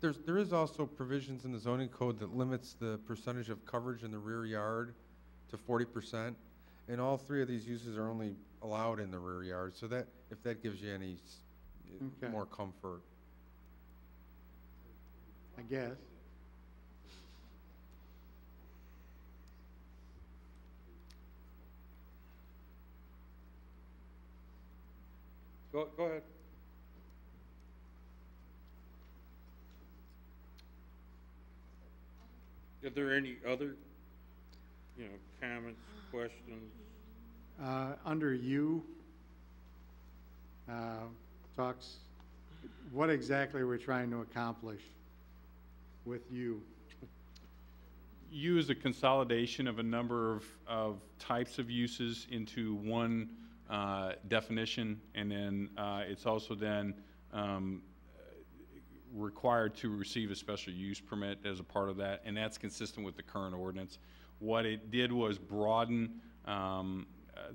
There is also provisions in the zoning code that limits the percentage of coverage in the rear yard to 40%. And all 3 of these uses are only allowed in the rear yard, so that, if that gives you any Okay. more comfort. I guess. Go ahead. Are there any other, comments, questions? Under U, talks, what exactly are we trying to accomplish with U? U is a consolidation of a number of types of uses into one definition, and then it's also then required to receive a special use permit as a part of that, and that's consistent with the current ordinance. What it did was broaden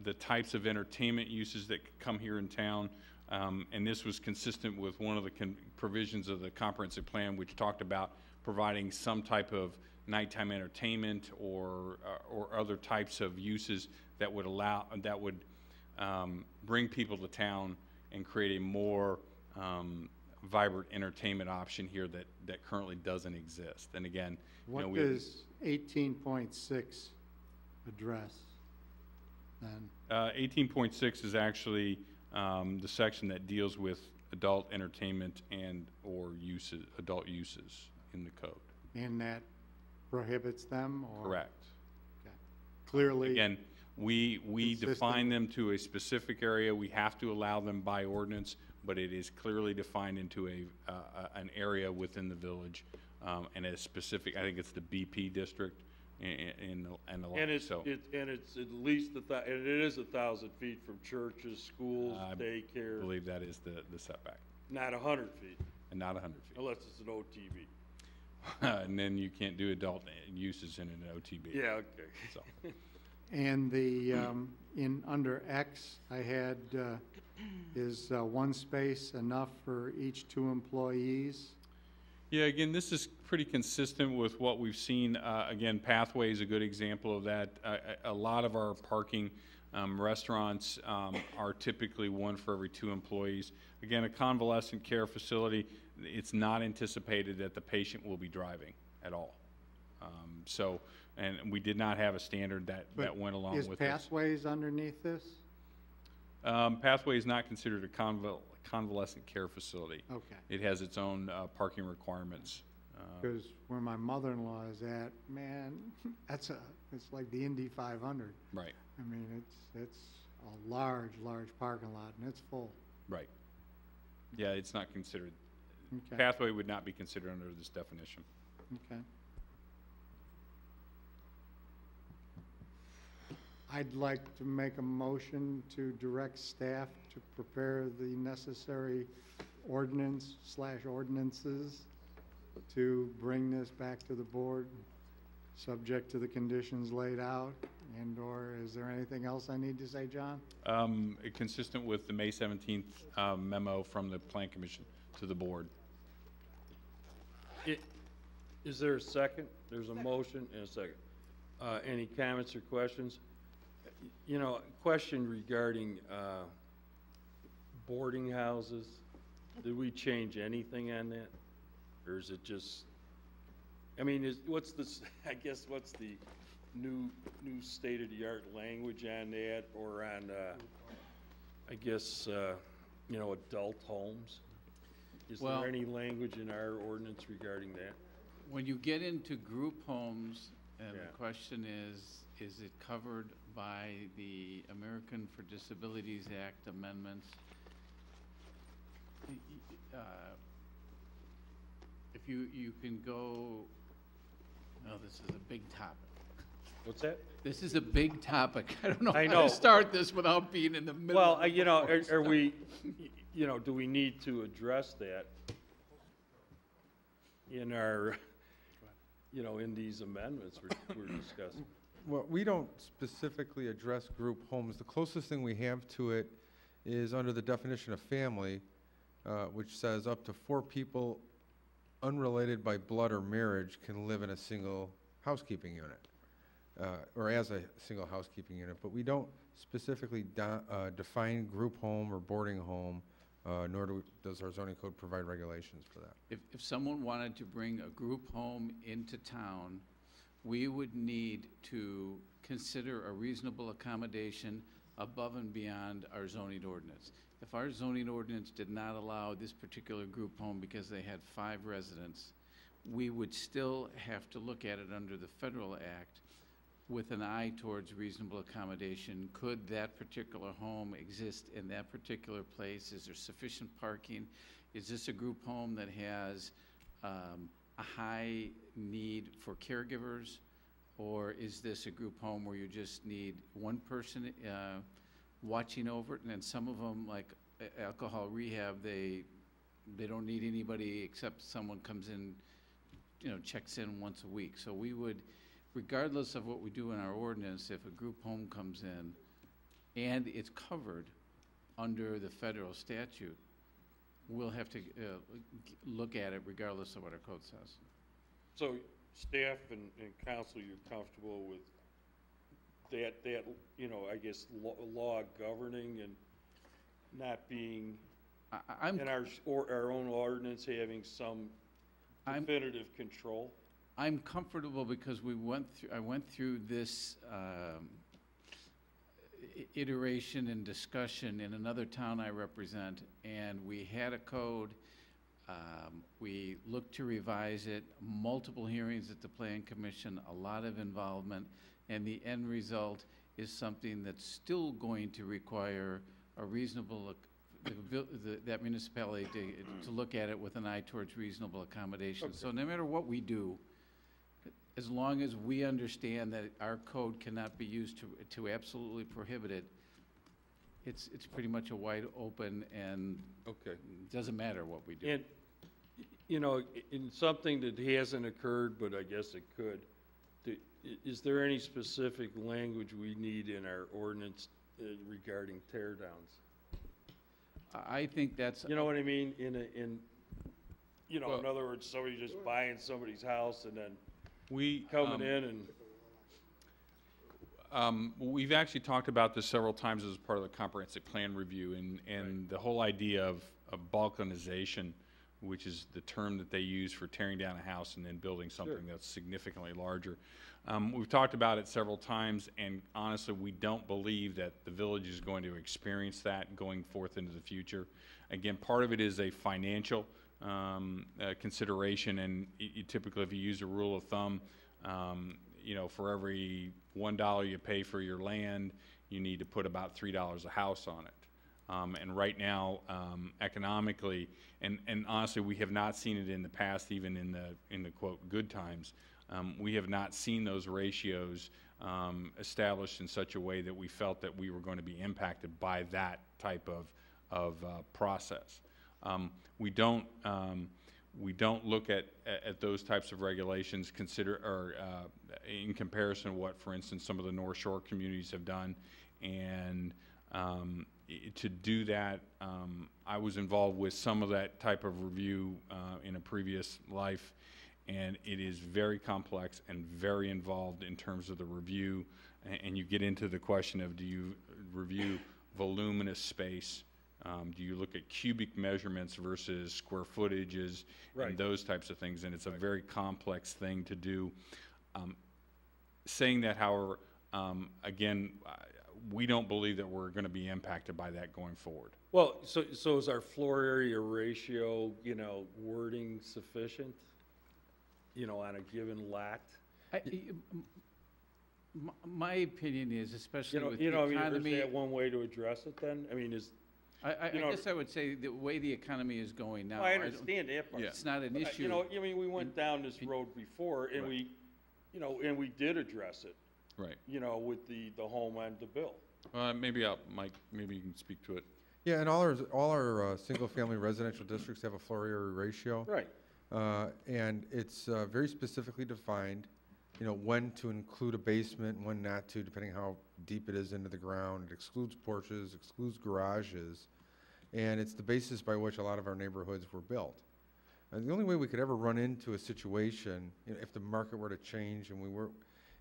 the types of entertainment uses that could come here in town, and this was consistent with one of the provisions of the comprehensive plan, which talked about providing some type of nighttime entertainment or other types of uses that would bring people to town and create a more vibrant entertainment option here that currently doesn't exist. And again, What does 18.6 address then? 18.6 is actually the section that deals with adult entertainment or adult uses in the code. And that prohibits them, or? Correct. Okay. Clearly. Again, we consistent. define them to a specific area. We have to allow them by ordinance, but it is clearly defined into an area within the village, and a specific, I think it's the BP district and the like. And it's So, at least and it is 1,000 feet from churches, schools, I daycare. believe that is the setback, Not 100 feet, and not 100 feet. unless it's an OTB. And then you can't do adult uses in an OTB. Yeah, okay. So. And the, under X, I had, is 1 space enough for each 2 employees? Yeah, again, this is pretty consistent with what we've seen. Again, Pathway is a good example of that. A lot of our parking restaurants are typically 1 for every 2 employees. Again, a convalescent care facility, it's not anticipated that the patient will be driving at all. And we did not have a standard that went along with this. Is Pathways underneath this? Pathway is not considered a convalescent care facility. Okay. It has its own parking requirements. Because where my mother-in-law is at, man, it's like the Indy 500. Right. I mean, it's a large parking lot, and it's full. Right. Yeah, it's not considered. Okay. Pathway would not be considered under this definition. Okay. I'd like to make a motion to direct staff to prepare the necessary ordinances to bring this back to the board subject to the conditions laid out? And/or is there anything else I need to say, John? Consistent with the May 17th memo from the Plan Commission to the board. Is there a second? There's a motion and a second. Any comments or questions? You know, question regarding boarding houses. Did we change anything on that? Or is it just, I mean, what's the new state-of-the-art language on that, or on, I guess, you know, adult homes? Is Well, there any language in our ordinance regarding that? When you get into group homes, and Yeah. the question is it covered by the American for Disabilities Act amendments? If you can go, oh, this is a big topic. What's that? This is a big topic. I don't know I how know. to start this without being in the middle. Well, of you know, the are we, you know, do we need to address that in our, you know, in these amendments we're discussing? Well, we don't specifically address group homes. The closest thing we have to it is under the definition of family, which says up to 4 people unrelated by blood or marriage can live in a single housekeeping unit, or as a single housekeeping unit. But we don't specifically define group home or boarding home, nor does our zoning code provide regulations for that. If someone wanted to bring a group home into town, we would need to consider a reasonable accommodation above and beyond our zoning ordinance. If our zoning ordinance did not allow this particular group home because they had 5 residents, we would still have to look at it under the federal act with an eye towards reasonable accommodation. Could that particular home exist in that particular place? Is there sufficient parking? Is this a group home that has a high need for caregivers? Or is this a group home where you just need one person watching over it? And then some of them, like alcohol rehab, they don't need anybody except someone comes in, you know, checks in once a week. So we would, regardless of what we do in our ordinance, if a group home comes in and it's covered under the federal statute, we'll have to look at it regardless of what our code says. So staff and council, you're comfortable with that, you know, I guess law governing and not being, in our own ordinance having some definitive control? I'm comfortable because I went through this iteration and discussion in another town I represent, and we had a code. We looked to revise it, multiple hearings at the Plan Commission, a lot of involvement, and the end result is something that's still going to require a reasonable, that municipality to look at it with an eye towards reasonable accommodation. Okay. So no matter what we do, as long as we understand that our code cannot be used to absolutely prohibit it, it's pretty much a wide open, and okay, it doesn't matter what we do. And, you know, in something that hasn't occurred, but I guess it could, is there any specific language we need in our ordinance regarding tear downs? I think that's, you know what I mean? You know, in other words, somebody just buying somebody's house and then coming in and. We've actually talked about this several times as part of the comprehensive plan review, and the whole idea of balkanization, which is the term that they use for tearing down a house and then building something that's significantly larger. We've talked about it several times, and honestly, we don't believe that the village is going to experience that going forth into the future. Again, part of it is a financial consideration, and typically, if you use a rule of thumb, you know, for every $1 you pay for your land, you need to put about $3 a house on it. And right now, economically, and honestly, we have not seen it in the past, even in the quote good times. We have not seen those ratios established in such a way that we felt that we were going to be impacted by that type of process. We don't look at those types of regulations in comparison to what, for instance, some of the North Shore communities have done. And to do that, I was involved with some of that type of review in a previous life, and it is very complex and very involved in terms of the review. And you get into the question of, do you review voluminous space? Do you look at cubic measurements versus square footages and those types of things? And it's a very complex thing to do. Saying that, however, again, we don't believe that we're going to be impacted by that going forward. Well, so is our floor area ratio, wording sufficient, on a given lot? My opinion is, especially with the I mean, economy. is that one way to address it then? I mean, I guess I would say the way the economy is going now. I understand that part. It's not an issue. I mean, we went down this road before, and we did address it. Right. With the home and the bill. Maybe Mike, maybe you can speak to it. Yeah, and all our single-family residential districts have a floor area ratio. Right. And it's very specifically defined, when to include a basement and when not to, depending how deep it is into the ground. It excludes porches, excludes garages, and it's the basis by which a lot of our neighborhoods were built. And the only way we could ever run into a situation, if the market were to change and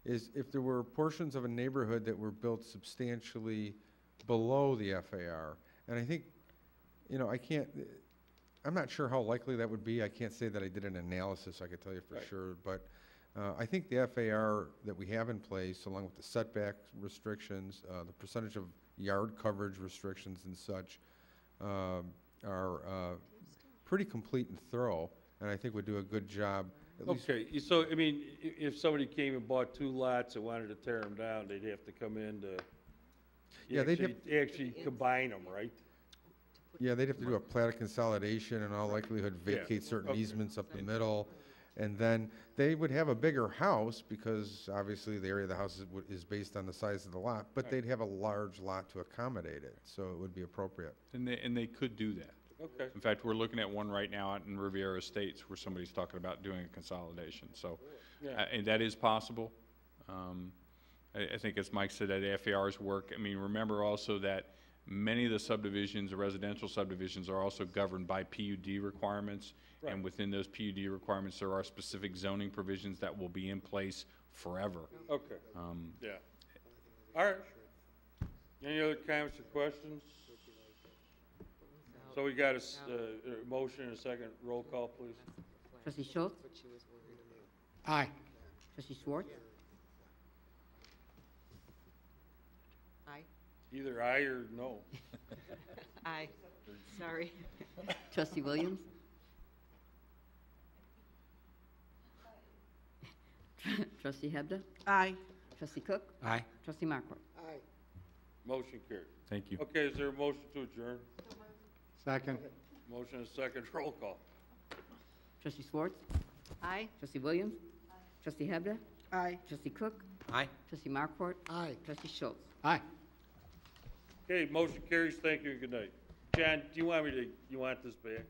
is if there were portions of a neighborhood that were built substantially below the FAR. And I think, I'm not sure how likely that would be. I can't say that I did an analysis, I could tell you for sure, but I think the FAR that we have in place, along with the setback restrictions, the percentage of yard coverage restrictions and such, are pretty complete and thorough, and I think would do a good job. Okay, so, I mean, if somebody came and bought 2 lots and wanted to tear them down, they'd have to come in to actually combine them, right? Yeah, they'd have to do a plat of consolidation, and in all likelihood vacate certain easements up the middle. And then they would have a bigger house, because obviously the area of the house is based on the size of the lot, but they'd have a large lot to accommodate it, so it would be appropriate. And they could do that. Okay. In fact, we're looking at one right now out in Riviera Estates where somebody's talking about doing a consolidation. So, and that is possible. I think, as Mike said, that FARs work. I mean, remember also that many of the subdivisions, the residential subdivisions, are also governed by PUD requirements. Right. And within those PUD requirements, there are specific zoning provisions that will be in place forever. Okay. Yeah. All right. Any other comments or questions? So we got a motion and a second. Roll call, please. Trustee Schultz? Aye. Trustee Schwartz? Aye. Either aye or no. Aye. Sorry. Trustee Williams? Trustee Hebda? Aye. Trustee Cook? Aye. Trustee Markwart? Aye. Motion carried. Thank you. Okay, is there a motion to adjourn? Second. Motion and second. Roll call. Trustee Schwartz? Aye. Trustee Williams? Trustee Hebda? Aye. Trustee Cook? Aye. Trustee Markwart? Aye. Trustee Schultz? Aye. Okay, motion carries. Thank you and good night. John, do you want this back?